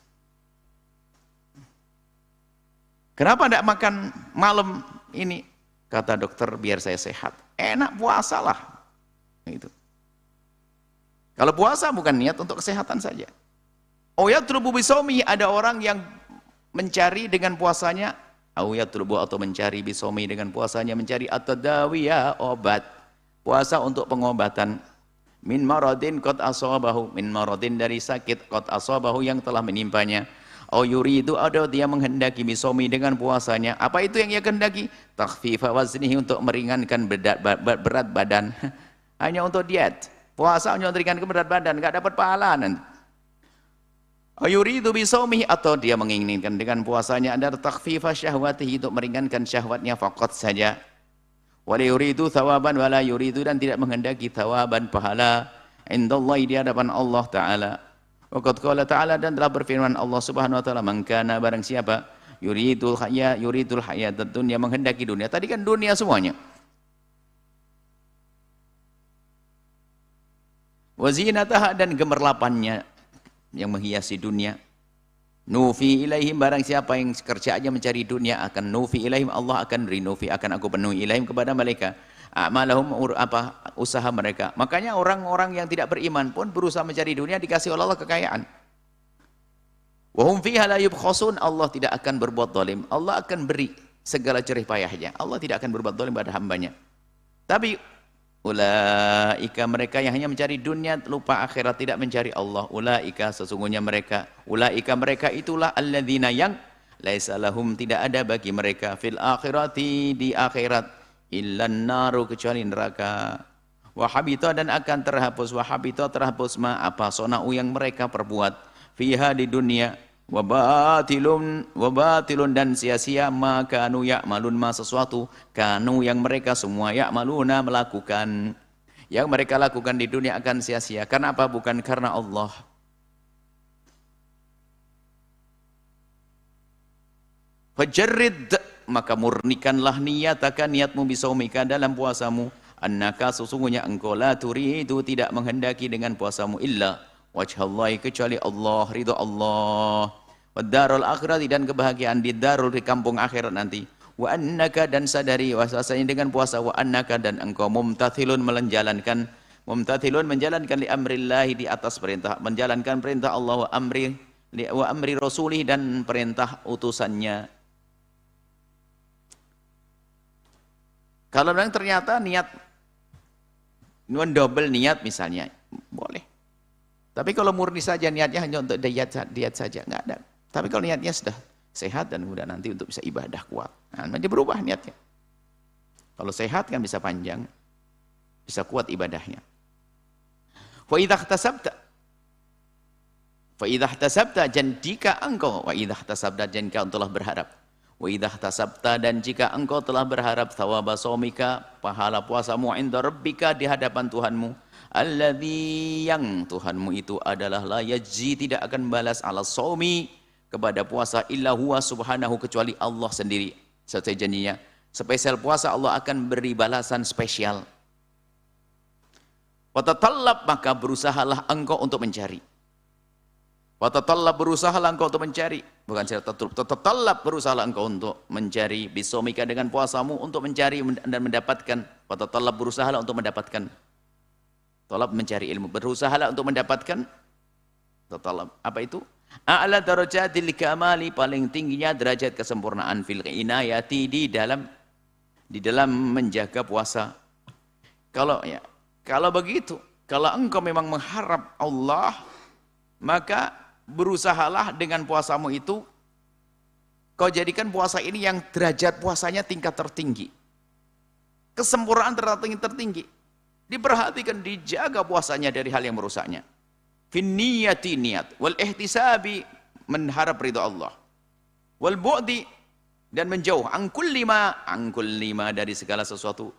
Kenapa tidak makan malam ini? Kata dokter, biar saya sehat. Enak, puasalah. Gitu. Kalau puasa bukan niat untuk kesehatan saja. Oh ya, yatlubu bisaumi, ada orang yang mencari dengan puasanya, atau mencari bisaumi, dengan puasanya mencari at-tadawiyah, obat. Puasa untuk pengobatan, min maradin qad asabahu, min maradin, dari sakit, qad asabahu, yang telah menimpanya, Oh yuridu, ada dia menghendaki bisomi dengan puasanya. Apa itu yang ia kehendaki? Takhfifa waznihi, untuk meringankan berat badan. Hanya untuk diet. Puasa hanya untuk meringankan berat badan, enggak dapat pahala nanti. Oh yuridu bisomi, atau dia menginginkan dengan puasanya ada takhfifa syahwatihi, untuk meringankan syahwatnya faqat saja. Wala yuridu thawaban wala yuridu, dan tidak menghendaki thawaban, pahala, indallahi, di hadapan Allah Ta'ala. Waqad qala ta'ala, dan telah berfirman Allah Subhanahu wa taala, man kana, barang siapa yuridul hayatad dunya, menghendaki dunia. Tadi kan dunia semuanya. Wa zinataha, dan gemerlapannya yang menghiasi dunia. Nufi ilaihim, barang siapa yang kerjaannya mencari dunia, akan nufi ilaihim, Allah akan beri, nufi akan aku penuhi ilaihim, kepada mereka, a'malahum, usaha mereka. Makanya orang-orang yang tidak beriman pun berusaha mencari dunia, dikasih oleh Allah kekayaan. Wa hum fiha la yubkhasun, Allah tidak akan berbuat zalim. Allah akan beri segala jerih payahnya. Allah tidak akan berbuat zalim pada hambanya. Tapi ulaika, mereka yang hanya mencari dunia, lupa akhirat, tidak mencari Allah. Ulaika, sesungguhnya mereka, ulaika mereka itulah alladzina, yang laisa lahum, tidak ada bagi mereka, fil akhirati, di akhirat, illan naru, kecuali neraka. Wa habita, dan akan terhapus, wa habita, terhapus, ma, apa, sona'u, yang mereka perbuat, fiha, di dunia. Wa batilun, dan sia-sia, ma kanu ya'malun, ma, sesuatu, kanu, yang mereka semua, ya'maluna, melakukan, yang mereka lakukan di dunia akan sia-sia. Karena apa? Bukan karena Allah. Fajarrid, maka murnikanlah niataka, niatmu, bisaumika, dalam puasamu, annaka, sesungguhnya engkau, la turidu, tidak menghendaki dengan puasamu, illa wajhallahi, kecuali Allah, ridha Allah, wadarul akhirati, dan kebahagiaan di darul, di kampung akhirat nanti. Wa annaka, dan sadari, wasasanya dengan puasa, wa annaka, dan engkau, mumtathilun, menjalankan li amrillahi, di atas perintah, menjalankan perintah Allah, wa amri rasulih, dan perintah utusannya. Kalau memang ternyata niat double niat misalnya, boleh. Tapi kalau murni saja niatnya hanya untuk diet saja, nggak ada. Tapi kalau niatnya sudah sehat dan mudah nanti untuk bisa ibadah kuat, nah, nanti berubah niatnya. Kalau sehat kan bisa panjang, bisa kuat ibadahnya. Fa idza ihtasabta, dan jika engkau, wa idza ihtasabta, dan jika engkau telah berharap, wa idza ihtasabta, dan jika engkau telah berharap, thawaba shaumika, pahala puasamu, inda rabbika, di hadapan Tuhanmu, alladzi, yang Tuhanmu itu adalah la yajzi, tidak akan balas, ala shaumi, kepada puasa, illa huwa, subhanahu, kecuali Allah sendiri. Sesuai janjinya, spesial puasa Allah akan beri balasan spesial. Watatallab, maka berusahalah engkau untuk mencari. Watatallab, berusahalah engkau untuk mencari, bukan secara tertutup. Watatallab, berusahalah engkau untuk mencari, bisomika, dengan puasamu, untuk mencari dan mendapatkan. Watatallab, berusahalah untuk mendapatkan. Talab, mencari ilmu, berusahalah untuk mendapatkan. Tatalab, apa itu? A'la darajatil kamali, paling tingginya derajat kesempurnaan, fil inayati, di dalam menjaga puasa. Kalau begitu, kalau engkau memang mengharap Allah, maka berusahalah dengan puasamu itu, kau jadikan puasa ini yang derajat puasanya tingkat tertinggi, kesempurnaan tertinggi. Diperhatikan, dijaga puasanya dari hal yang merusaknya. Fin niyati, niat, wal ihtisabi, mengharap ridha Allah, wal bu'di, dan menjauh, angkul lima, dari segala sesuatu,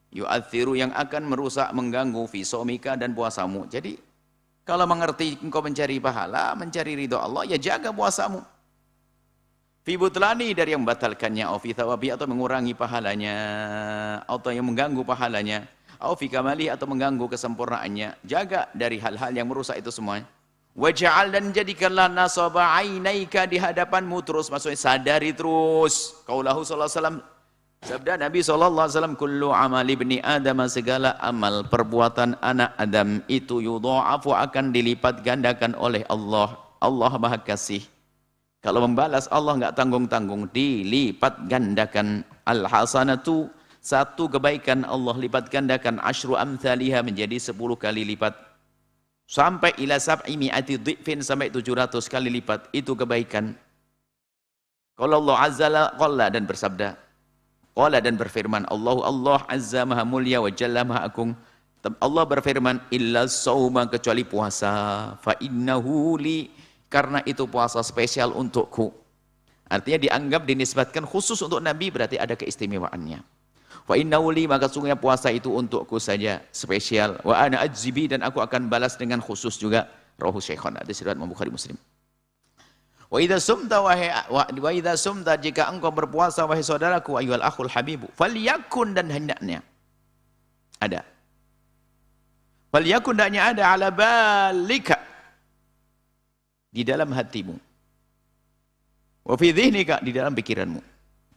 yu'athiru, yang akan merusak, mengganggu, fi shaumika, dan puasamu. Jadi kalau mengerti engkau mencari pahala, mencari ridha Allah, ya jaga puasamu. Fi butlani, dari yang membatalkannya, au fi thawabi, atau mengurangi pahalanya, atau yang mengganggu pahalanya, au fi kamali, atau mengganggu kesempurnaannya. Jaga dari hal-hal yang merusak itu semuanya. Waj'al, dan jadikanlah nasaba ainaika, di hadapanmu terus, maksudnya sadari terus. Qaulahu sallallahu alaihi wasallam, sabda Nabi sallallahu alaihi wasallam, kullu amali ibni adam, segala amal perbuatan anak Adam itu yudha'afu, akan dilipat gandakan oleh Allah. Allah Maha Kasih. Kalau membalas Allah enggak tanggung-tanggung, dilipat gandakan. Al hasanatu, satu kebaikan Allah lipat gandakan, asyru amthaliha, menjadi 10 kali lipat. sampai ila sab'i mi'ati dhifin, sampai 700 kali lipat, itu kebaikan. Qala Allah azza qala, dan bersabda, qala dan berfirman, Allah azza maha mulia wa jalla maha agung, Allah berfirman, illa sauma, kecuali puasa, fa innahu li, karena itu puasa spesial untukku. Artinya dianggap dinisbatkan khusus untuk Nabi, berarti ada keistimewaannya. Fa innahu li, maka sungguhnya puasa itu untukku saja, spesial. Wa ana ajzibi, dan aku akan balas dengan khusus juga. Rawahu Syaikhan, hadis riwayat Bukhari Muslim. Wa idza sumta wa idza sumta, jika engkau berpuasa wahai saudaraku, ayyuhal akhul habibu, falyakun, dan hendaknya ada. Falyakun, hendaknya ada, ala balika, di dalam hatimu. Wa fi dhihnika, di dalam pikiranmu.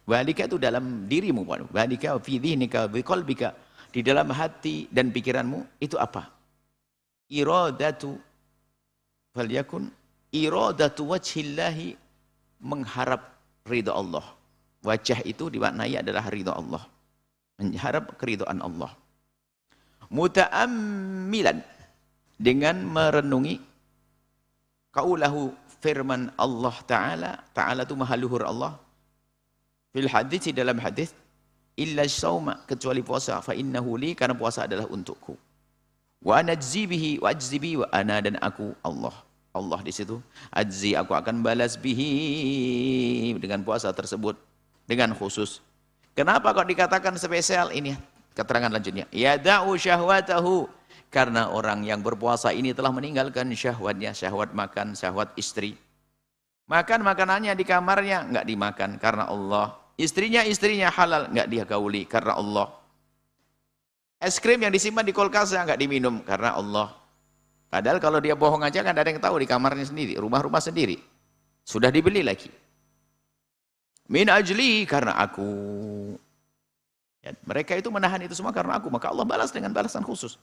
Balika itu dalam dirimu, balika fi dhihnika bi qalbika, di dalam hati dan pikiranmu itu apa? Iradatu, falyakun iradatu wajhillahi, mengharap ridha Allah. Wajah itu dimaknai adalah ridha Allah, mengharap keridhaan Allah. Muta'ammilan, dengan merenungi qaulahu, firman Allah Ta'ala, Ta'ala itu maha luhur Allah, fil hadits, dalam hadis, illa sauma, kecuali puasa, fa innahu li, karena puasa adalah untukku. Wa ana ajzi bihi, wa ajzi bi, wa ana, dan aku Allah. Allah di situ, ajzi, aku akan balas bihi, dengan puasa tersebut, dengan khusus. Kenapa kok dikatakan spesial? Ini keterangan lanjutnya. Yada'u syahwatahu, karena orang yang berpuasa ini telah meninggalkan syahwatnya, syahwat makan, syahwat istri. Makan makanannya di kamarnya enggak dimakan karena Allah. Istrinya halal, enggak dia gauli karena Allah. Es krim yang disimpan di kulkasnya enggak diminum karena Allah. Padahal kalau dia bohong aja kan ada yang tahu, di kamarnya sendiri, rumah-rumah sendiri. Sudah dibeli lagi. Min ajli, karena aku. Ya, mereka itu menahan itu semua karena aku, maka Allah balas dengan balasan khusus.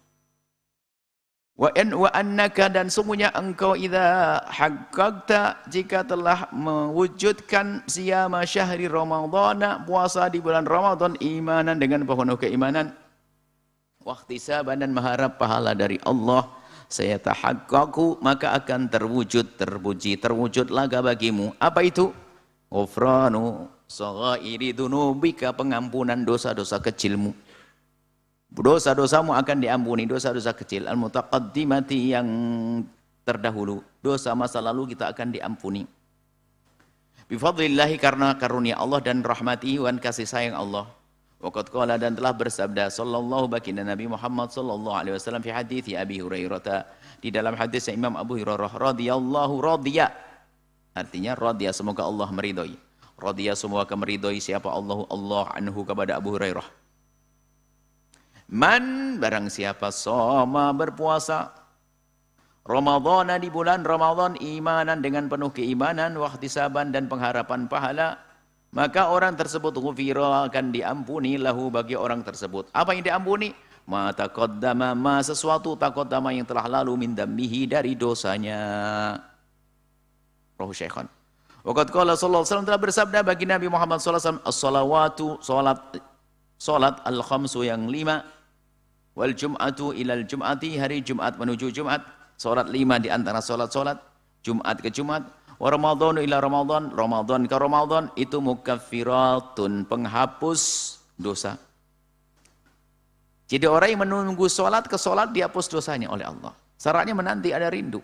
Wa annaka, dan sungguhnya engkau idza haqqaqta, jika telah mewujudkan siyama syahri ramadhana, puasa di bulan Ramadan, imanan, dengan penuh keimanan, wa ihtisaban, dan mengharap pahala dari Allah, saya tahaqqaqu, maka akan terwujud, terpuji, terwujudlah bagimu. Apa itu? Ghufranu saghairi dzunubika, pengampunan dosa-dosa kecilmu. Dosa-dosamu akan diampuni, dosa-dosa kecil, al-mutaqaddimati, yang terdahulu, dosa masa lalu kita akan diampuni. Bifadlillahi, karena karunia Allah dan rahmatihi, dan kasih sayang Allah. Waqad qala, dan telah bersabda sallallahu baginda Nabi Muhammad sallallahu alaihi wasallam fi hadits Abi Hurairah, di dalam hadis Imam Abu Hurairah radhiyallahu, radhiya, artinya radhiya, semoga Allah meridhai. Radhiya, semoga meridhai siapa Allah anhu, kepada Abu Hurairah. Man, barang siapa, soma, berpuasa, Ramadhana, di bulan Ramadan, imanan, dengan penuh keimanan, wa ihtisaban, dan pengharapan pahala, maka orang tersebut ghufira, akan diampuni lahu, bagi orang tersebut. Apa yang diampuni? Ma taqaddama, ma, sesuatu, taqaddama, yang telah lalu, min dambihi, dari dosanya. Rawahu Syaikhan. Waqad qala sallallahu alaihi wasallam, telah bersabda bagi Nabi Muhammad sallallahu alaihi wasallam, as-salawatu, salat al-khamsu, yang 5, wal jum'atu ilal jum'ati, hari Jumat menuju Jumat, salat 5 di antara salat-salat, Jumat ke Jumat, wa ramadhanu ila ramadhan, Ramadan ke Ramadan, itu mukaffiratun, penghapus dosa. Jadi orang yang menunggu salat ke salat, dihapus dosanya oleh Allah. Syaratnya menanti, ada rindu.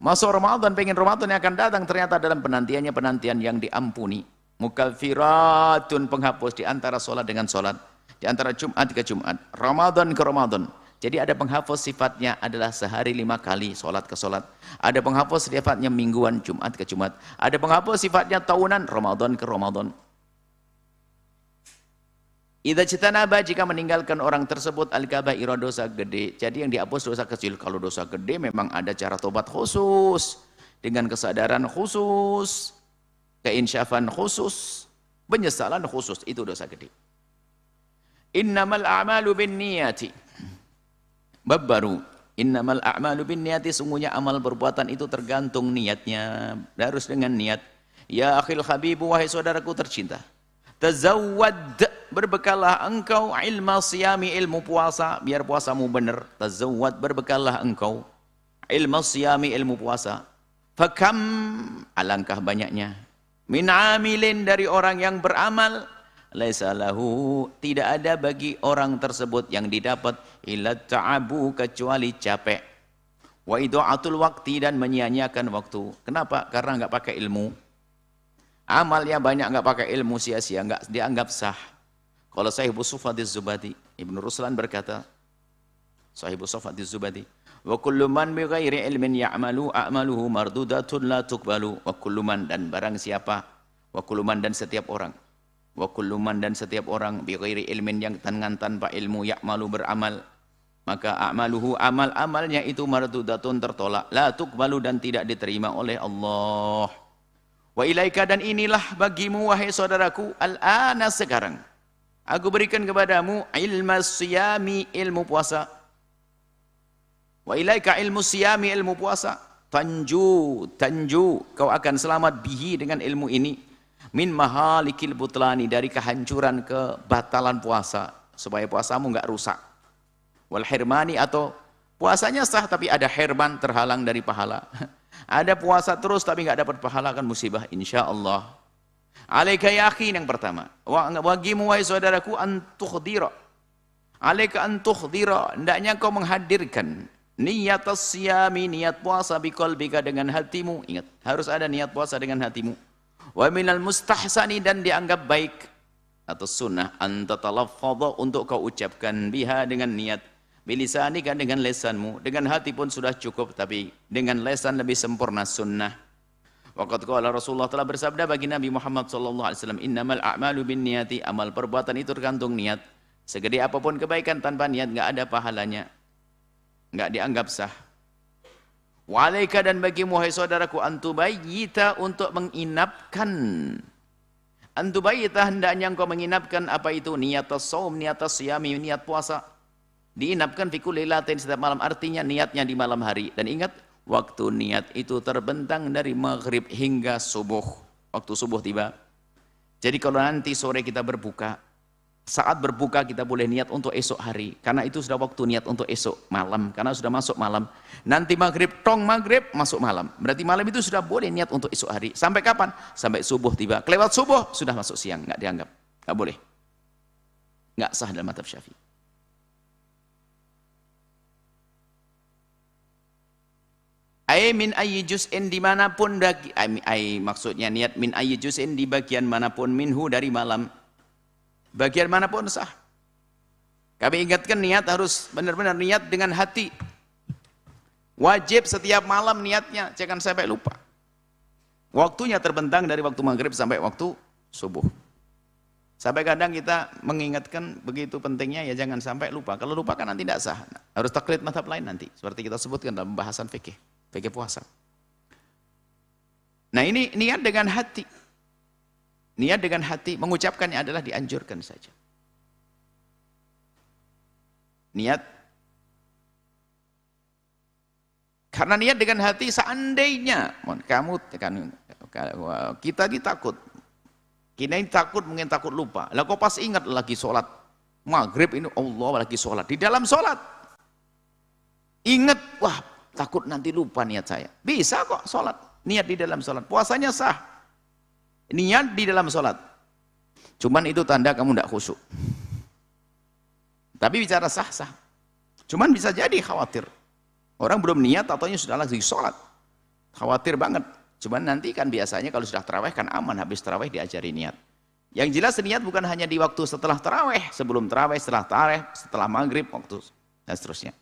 Masuk Ramadan, pengen Ramadan yang akan datang, ternyata dalam penantiannya penantian yang diampuni. Mukaffiratun, penghapus, di antara salat dengan salat, di antara Jumat ke Jumat, Ramadan ke Ramadan. Jadi ada penghapus, sifatnya adalah sehari 5 kali salat ke salat. Ada penghapus sifatnya mingguan, Jumat ke Jumat. Ada penghapus sifatnya tahunan, Ramadan ke Ramadan. Idza jitanaba, jika meninggalkan orang tersebut al-kabaira, dosa gede. Jadi yang dihapus dosa kecil. Kalau dosa gede memang ada cara tobat khusus, dengan kesadaran khusus, keinsyafan khusus, penyesalan khusus, itu dosa gede. Innamal a'malu binniyati. Bab baru. Innamal a'malu binniyati, sungguhnya amal perbuatan itu tergantung niatnya, harus dengan niat. Ya akhil habibu, wahai saudaraku tercinta, tazawwad, berbekallah engkau, ilma siyami, ilmu puasa, biar puasamu benar. Tazawwad, berbekallah engkau, ilmu siyami, ilmu puasa. Fakam, alangkah banyaknya, min amilin, dari orang yang beramal, laisa lahu, tidak ada bagi orang tersebut yang didapat illa ta'abu, kecuali capek, wa idha'atul waqti, dan menyia-nyiakan waktu. Kenapa? Karena enggak pakai ilmu. Amalnya banyak, enggak pakai ilmu, sia-sia, enggak dianggap sah. Kalau Sahibu Sufatiz Zubadi, Ibnu Ruslan berkata, Sahibu Sufatiz Zubadi, wa kullu man bi ghairi ilmin ya'malu a'maluhu mardudatun la tuqbalu. Wa kullu man, dan barang siapa, wa kullu man, dan setiap orang, wa kullu man, dan setiap orang, bi ghairi ilmin, yang tanpa ilmu, ya'malu, beramal, maka a'maluhu, amal-amalnya itu mardudatun, tertolak, la tuqbalu, dan tidak diterima oleh Allah. Wa ilaika, dan inilah bagimu wahai saudaraku, al-ana, sekarang aku berikan kepadamu ilmu siyami, ilmu puasa. Wa ilaika ilmu siyami, ilmu puasa. Tanju, kau akan selamat bihi, dengan ilmu ini, min mahalikil butlani, dari kehancuran, kebatalan puasa, supaya puasamu enggak rusak. Wal hirmani, atau puasanya sah tapi ada hirman, terhalang dari pahala. Ada puasa terus tapi enggak dapat pahala, kan musibah insyaallah. Alaika ya akhi, yang pertama, bagimu wahai saudaraku, antukhdira. Alaika antukhdira, hendaknya kau menghadirkan niat siyami, niat puasa, biqalbika, dengan hatimu. Ingat, harus ada niat puasa dengan hatimu. Wa minal mustahsani, dan dianggap baik atau sunnah, anta talaffadha, untuk kau ucapkan, biha, dengan niat, bilisanika, dengan lesanmu. Dengan hati pun sudah cukup, tapi dengan lesan lebih sempurna, sunnah. Waqad qala Rasulullah, telah bersabda bagi Nabi Muhammad sallallahu alaihi wasallam, innamal a'malu binniyati, amal perbuatan itu tergantung niat. Segede apapun kebaikan tanpa niat enggak ada pahalanya, enggak dianggap sah. Walaika, dan bagimu wahai saudaraku, antubayyita, untuk menginapkan. Antubayyita, hendaknya engkau menginapkan apa itu? Niat as-shaum, niat as-siyami, niat puasa. Diinapkan fi kulli lailatin, setiap malam, artinya niatnya di malam hari. Dan ingat, waktu niat itu terbentang dari maghrib hingga subuh. Waktu subuh tiba. Jadi kalau nanti sore kita berbuka, saat berbuka kita boleh niat untuk esok hari, karena itu sudah waktu niat untuk esok malam, karena sudah masuk malam. Nanti maghrib, tong maghrib, masuk malam, berarti malam itu sudah boleh niat untuk esok hari. Sampai kapan? Sampai subuh tiba. Kelewat subuh sudah masuk siang, nggak dianggap, nggak boleh, nggak sah dalam mazhab Syafi'i. Ay min ayyi juz'in, dimanapun, maksudnya niat min ayyi juz'in, di bagian manapun, minhu, dari malam, bagian manapun sah. Kami ingatkan, niat harus benar-benar niat dengan hati. Wajib setiap malam niatnya, jangan sampai lupa. Waktunya terbentang dari waktu maghrib sampai waktu subuh. Sampai kadang kita mengingatkan begitu pentingnya, ya jangan sampai lupa. Kalau lupa kan nanti tidak sah. Harus taklid mazhab lain nanti, seperti kita sebutkan dalam pembahasan fikih puasa. Nah, ini niat dengan hati. Niat dengan hati, mengucapkannya adalah dianjurkan saja. Niat. Karena niat dengan hati, seandainya kita ditakut. Kita ini takut, mungkin takut lupa. Lah kok pas ingat lagi sholat maghrib ini, Allah lagi sholat. Di dalam sholat. Ingat, wah takut nanti lupa niat saya. Bisa kok sholat. Niat di dalam sholat. Puasanya sah. Niat di dalam sholat. Cuman itu tanda kamu tidak khusyuk. Tapi bicara sah-sah. Cuman bisa jadi khawatir. Orang belum niat ataunya sudah lagi sholat. Khawatir banget. Cuman nanti kan biasanya kalau sudah tarawih kan aman. Habis tarawih diajari niat. Yang jelas niat bukan hanya di waktu setelah tarawih. Sebelum tarawih, setelah tarawih, setelah maghrib, waktu dan seterusnya.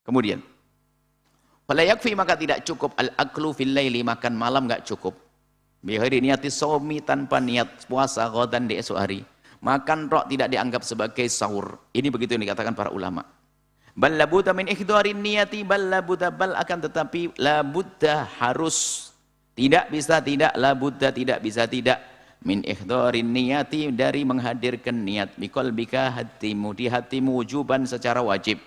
Kemudian. Fala yakfi, maka tidak cukup al-aklu fil laili, makan malam enggak cukup. Bi ghairi niyati shaumi, tanpa niat puasa, ghadan, di esok hari. Makan rok tidak dianggap sebagai sahur. Ini begitu yang dikatakan para ulama. Bal labudda min ihdharin niyati, bal labudda, bal akan tetapi labudda, harus. Tidak bisa tidak, labudda tidak bisa tidak. Min ihdharin niyati, dari menghadirkan niat. Biqalbika, hatimu, di hatimu, wujuban, secara wajib.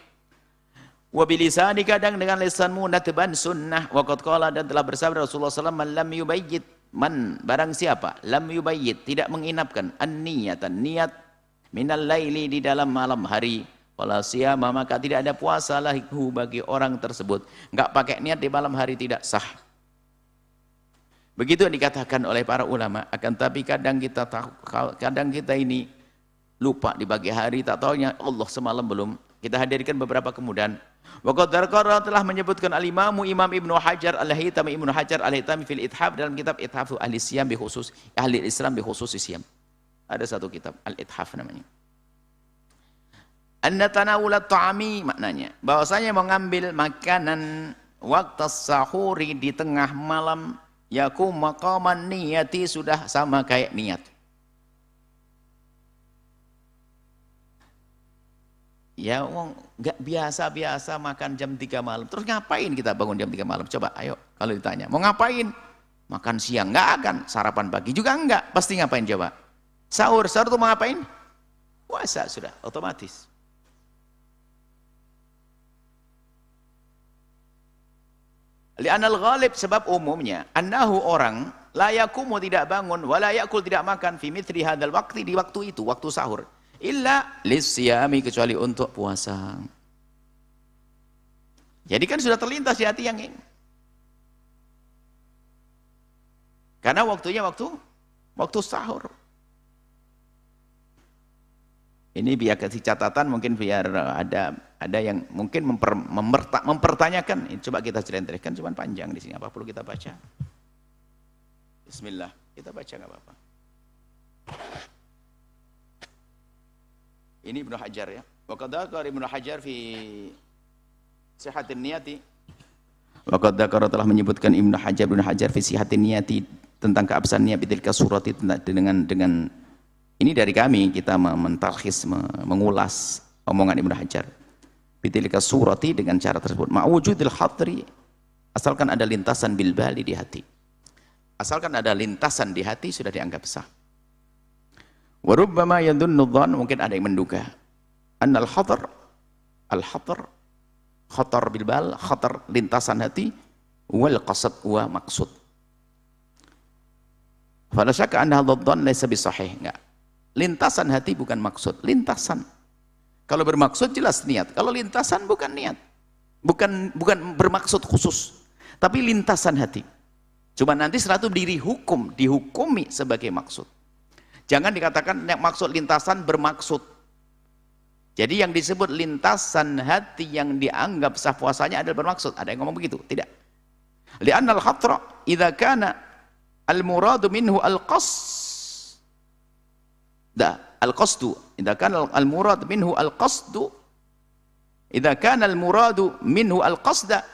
Wabilisani, kadang dengan lisanmu, natban, sunnah. Waqad qala, dan telah bersabda Rasulullah SAW, man lam yubayyit, man, barang siapa, lam yubayyit, tidak menginapkan, an-niyatan, niat, minal laili, di dalam malam hari, Wala siyama, maka tidak ada puasa lahu bagi orang tersebut. Enggak pakai niat di malam hari tidak sah. Begitu yang dikatakan oleh para ulama. Akan tapi kadang kita ini lupa di pagi hari, tak taunya Allah semalam belum. Kita hadirkan beberapa kemudian. Waqad dzakara telah menyebutkan al-Imam Ibnu Hajar Al-Haytami fil Ithaf dalam kitab Ithaf ahli Siyam bi khusus ahli Islam bi khusus Siyam. Ada satu kitab Al-Ithaf namanya. Anna tanawulat ta'ami maknanya bahwasanya mengambil makanan waktu sahuri di tengah malam yakum maqaman niyati sudah sama kayak niat. Ya nggak biasa-biasa makan jam 3 malam. Terus ngapain kita bangun jam 3 malam? Coba ayo kalau ditanya. Mau ngapain? Makan siang nggak akan, sarapan pagi juga enggak. Pasti ngapain coba? Sahur tuh mau ngapain? Puasa sudah otomatis. Li'anal ghalib sebab umumnya annahu orang la yakumu tidak bangun wala yakul tidak makan fi mithli hadzal waqti di waktu itu waktu sahur illa lisyami kecuali untuk puasa. Jadi kan sudah terlintas di hati yang ini. Karena waktunya waktu sahur. Ini biar kasih catatan mungkin biar ada yang mungkin mempertanyakan. Coba kita celentrehkan, cuman panjang di sini. Apa perlu kita baca? Bismillah, kita baca nggak apa-apa. Ini Ibnu Hajar ya. Waqad dzakara Ibnu Hajar fi Sihhatin Niyati. Waqad dzakara telah menyebutkan Ibnu Hajar fi Sihhatin Niyati tentang keabsahan niat bitilka surati dengan ini dari kami, kita mentalkhis, mengulas omongan Ibnu Hajar. Bitilka surati dengan cara tersebut. Ma'wujudil hadri, asalkan ada lintasan bilbali di hati. Asalkan ada lintasan di hati sudah dianggap sah. Warubbama yadunnu dhann, mungkin ada yang menduga. Annal hadar, khatar bilbal, khatar lintasan hati, wal qasad wa maksud. Fala syakka anna hadzal dhann laysa bisahih, enggak. Lintasan hati bukan maksud, lintasan. Kalau bermaksud jelas niat. Kalau lintasan bukan niat. Bukan bermaksud khusus. Tapi lintasan hati. Cuma nanti setelah itu dihukumi sebagai maksud. Jangan dikatakan maksud lintasan bermaksud. Jadi yang disebut lintasan hati yang dianggap sah puasanya adalah bermaksud. Ada yang ngomong begitu? Tidak. Li'annal khatra idza kana al-muradu minhu al-qasd. Al-qasdu idza kana al-murad minhu al-qasdu idza kana al-muradu minhu al-qasda,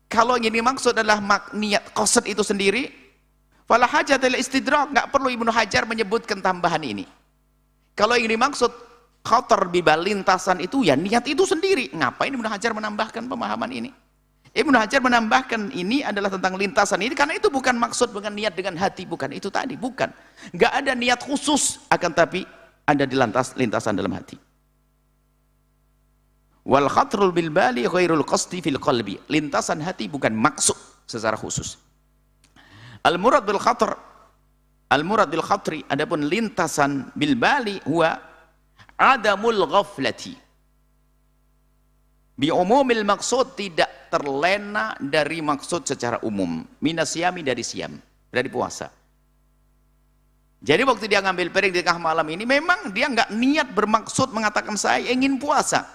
kalau yang dimaksud adalah niat qasd itu sendiri, fala hajat ila istidrak, enggak perlu Ibnu Hajar menyebutkan tambahan ini. Kalau yang dimaksud khatar bibal lintasan itu ya niat itu sendiri, ngapain Ibnu Hajar menambahkan pemahaman ini? Ibnu Hajar menambahkan ini adalah tentang lintasan ini karena itu bukan maksud dengan niat dengan hati, bukan itu tadi, bukan. Enggak ada niat khusus, akan tapi ada di lintasan dalam hati. Wal khatrul bil bali ghairul qasdi fil qalbi. Lintasan hati bukan maksud secara khusus. Al murad bil khatri, adapun lintasan bil bali huwa adamul ghaflati. Bi umumil maksud, tidak terlena dari maksud secara umum. Minasyami dari siam, dari puasa. Jadi waktu dia ngambil piring di tengah malam ini, memang dia nggak niat bermaksud mengatakan saya ingin puasa.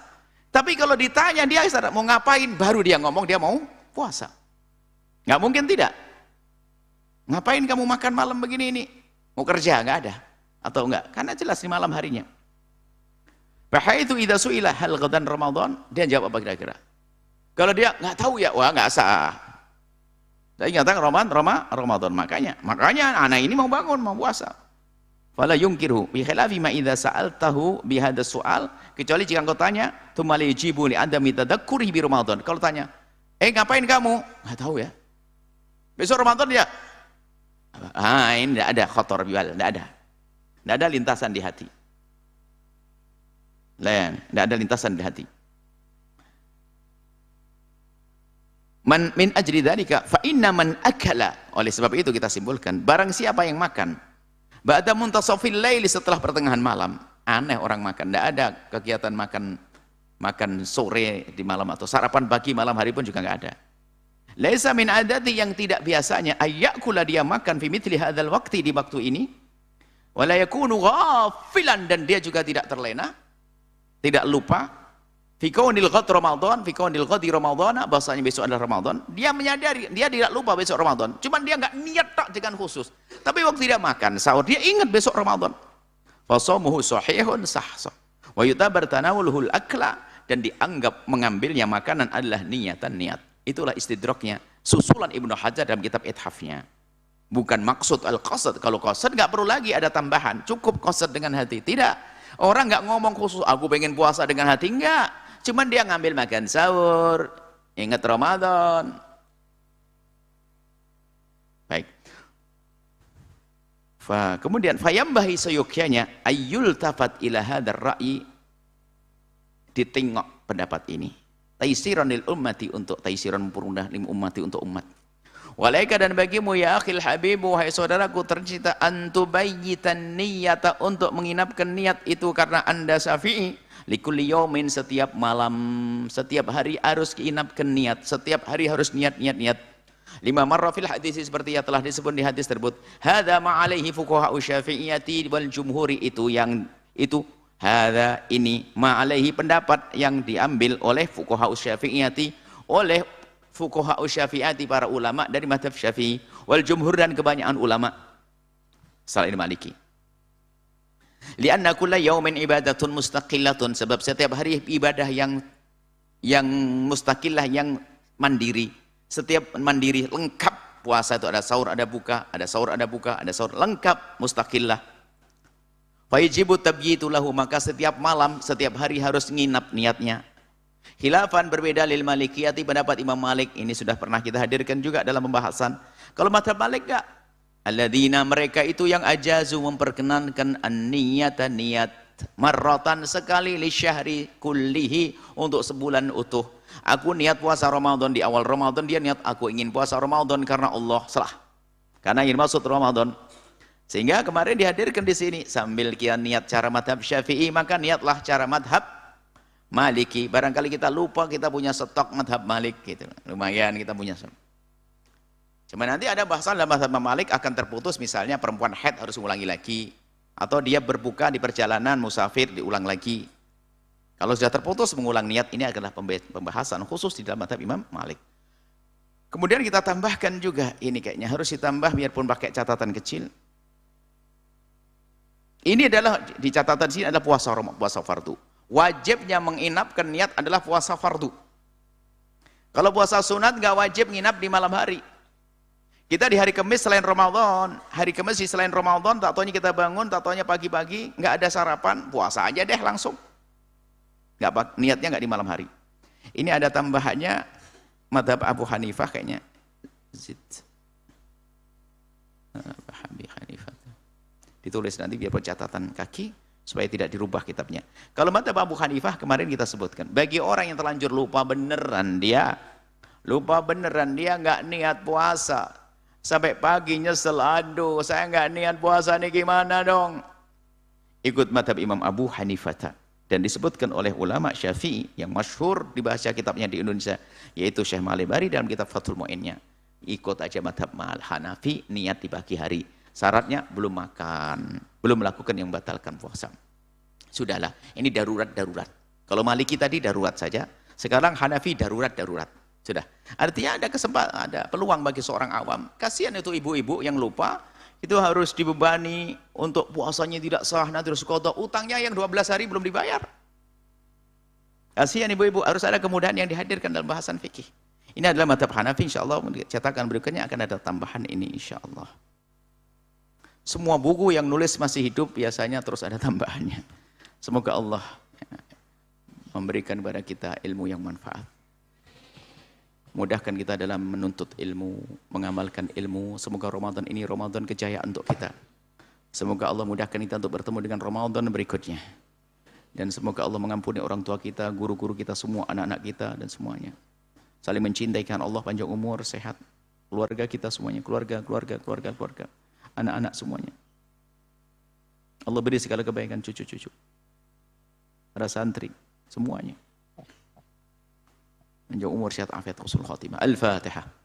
Tapi kalau ditanya dia mau ngapain, baru dia ngomong dia mau puasa. Nggak mungkin tidak. Ngapain kamu makan malam begini ini? Mau kerja? Nggak ada. Atau enggak? Karena jelas di malam harinya. Fahaitsu idza su'ila hal ghadan Ramadan, dia jawab apa kira-kira? Kalau dia nggak tahu ya, wah nggak sah. Saya ingatkan Ramadan, makanya anak ini mau bangun, mau puasa. Fala yungkiru bi khilafi ma idza sa'altahu bi hadha su'al, kecuali jika engkau tanya, tsumma la yajibu li adami tadakkuri bi Ramadan. Kalau tanya, ngapain kamu? Nggak tahu ya. Besok Ramadan dia. Ini enggak ada khatar biwal, enggak ada. Enggak ada lintasan di hati. Tidak ada lintasan di hati. Min ajri dzalika fa inna man akala, oleh sebab itu kita simpulkan, barang siapa yang makan ba'da muntasafil laili, setelah pertengahan malam. Aneh orang makan, tidak ada kegiatan makan makan sore di malam atau sarapan pagi malam hari pun juga nggak ada. Laisa min adati, yang tidak biasanya ayyakula dia makan fi mithli hadzal waqti, di waktu ini, wala yakunu ghafilan, dan dia juga tidak terlena, tidak lupa, fi kaunil ghad Ramadan, fi kaunil ghadi Ramadan, bahasanya besok adalah Ramadan, dia menyadari dia tidak lupa besok Ramadan, cuman dia nggak niat tak dengan khusus, tapi waktu dia makan sahur dia ingat besok Ramadan, fa shaumuhu sahihun sah, wa yutabar tanawuluhul akla, dan dianggap mengambilnya makanan adalah niatan niat. Itulah istidraknya susulan Ibnu Hajar dalam kitab Ithafnya. Bukan maksud al-qasad. Kalau qasad nggak perlu lagi ada tambahan, cukup qasad dengan hati. Tidak, orang nggak ngomong khusus aku pengen puasa dengan hati, enggak, cuman dia ngambil makan sahur, ingat Ramadan. Baik. Kemudian fayambahi sayukyanya ayyul tafat ila hadzal ra'yi, ditengok pendapat ini, taisiran lil ummati, untuk taisiran mempermudah lil ummati, untuk umat. Walaika, dan bagimu ya akhil habibu, wahai saudaraku tercinta, antubayyitan niyata, untuk menginapkan niat itu, karena anda syafi'i, likulli yaumin, setiap malam, setiap hari harus diinapkan niat, setiap hari harus niat. Lima marra fil hadis, seperti yang telah disebut di hadis tersebut, hadza ma alaihi fuqaha syafi'iyati wal jumhuri, hadza ini ma'alaihi, pendapat yang diambil oleh fuqaha syafi'iyati, oleh fuqaha syafi'iyati, para ulama dari mazhab Syafi'i, wal jumhur, dan kebanyakan ulama selain Maliki. Lianna kulla yaumin ibadatun mustaqillatun, sebab setiap hari ibadah yang mustaqillah, yang mandiri, setiap mandiri, lengkap. Puasa itu ada sahur, ada buka, ada sahur, ada buka, ada sahur, lengkap, mustaqillah. Fayajibu tabyitu lahu, maka setiap malam, setiap hari harus nginap niatnya. Khilafan, berbeda lil malikiyati, pendapat Imam Malik. Ini sudah pernah kita hadirkan juga dalam pembahasan. Kalau mazhab Malik enggak, alladzina, mereka itu yang ajazu, memperkenankan an-niyata, niat, marratan, sekali, li syahri kullihi, untuk sebulan utuh. Aku niat puasa Ramadan di awal Ramadan, dia niat aku ingin puasa Ramadan karena Allah, salah, karena ingin masuk Ramadan. Sehingga kemarin dihadirkan di sini, sambil kita niat cara madhab Syafi'i, maka niatlah cara madhab Maliki. Barangkali kita lupa kita punya stok madhab Malik, gitu. Lumayan kita punya. Cuma nanti ada bahasan dalam madhab Malik akan terputus, misalnya perempuan haid harus ulangi lagi, atau dia berbuka di perjalanan musafir diulang lagi. Kalau sudah terputus mengulang niat, ini adalah pembahasan khusus di dalam madhab Imam Malik. Kemudian kita tambahkan juga, ini kayaknya harus ditambah biarpun pakai catatan kecil. Ini adalah di catatan sini adalah puasa fardu. Wajibnya menginapkan niat adalah puasa fardu. Kalau puasa sunat nggak wajib nginap di malam hari. Kita di hari Kamis selain Ramadan, hari Kamis selain Ramadan, tak taunya kita bangun, tak taunya pagi-pagi nggak ada sarapan, puasa aja deh langsung. Niatnya nggak di malam hari. Ini ada tambahannya madhab Abu Hanifah kayaknya. Abu Hanifah. Ditulis nanti biar catatan kaki supaya tidak dirubah kitabnya. Kalau mazhab Abu Hanifah kemarin kita sebutkan, bagi orang yang terlanjur lupa beneran dia nggak niat puasa sampai pagi nyesel, aduh saya nggak niat puasa nih, gimana dong? Ikut mazhab Imam Abu Hanifah, dan disebutkan oleh ulama Syafi'i yang masyhur dibaca kitabnya di Indonesia, yaitu Syekh Malibari dalam kitab Fathul Mu'innya. Ikut aja mazhab Hanafi, niat di pagi hari. Syaratnya belum makan, belum melakukan yang membatalkan puasa. Sudahlah, ini darurat. Kalau Maliki tadi darurat saja, sekarang Hanafi darurat. Sudah. Artinya ada kesempatan, ada peluang bagi seorang awam. Kasihan itu ibu-ibu yang lupa, itu harus dibebani untuk puasanya tidak sah, nanti harus qadha, utangnya yang 12 hari belum dibayar. Kasihan ibu-ibu, harus ada kemudahan yang dihadirkan dalam bahasan fikih. Ini adalah mazhab Hanafi, insyaallah cetakan berikutnya akan ada tambahan ini insyaallah. Semua buku yang nulis masih hidup biasanya terus ada tambahannya. Semoga Allah memberikan kepada kita ilmu yang manfaat. Mudahkan kita dalam menuntut ilmu, mengamalkan ilmu. Semoga Ramadan ini Ramadan kejayaan untuk kita. Semoga Allah mudahkan kita untuk bertemu dengan Ramadan berikutnya. Dan semoga Allah mengampuni orang tua kita, guru-guru kita semua, anak-anak kita dan semuanya. Saling mencintai karena Allah, panjang umur, sehat. Keluarga kita semuanya, keluarga. Anak-anak semuanya. Allah beri segala kebaikan cucu-cucu. Para santri semuanya. Panjang umur, sehat afiat, husnul khatimah. Al-Fatihah.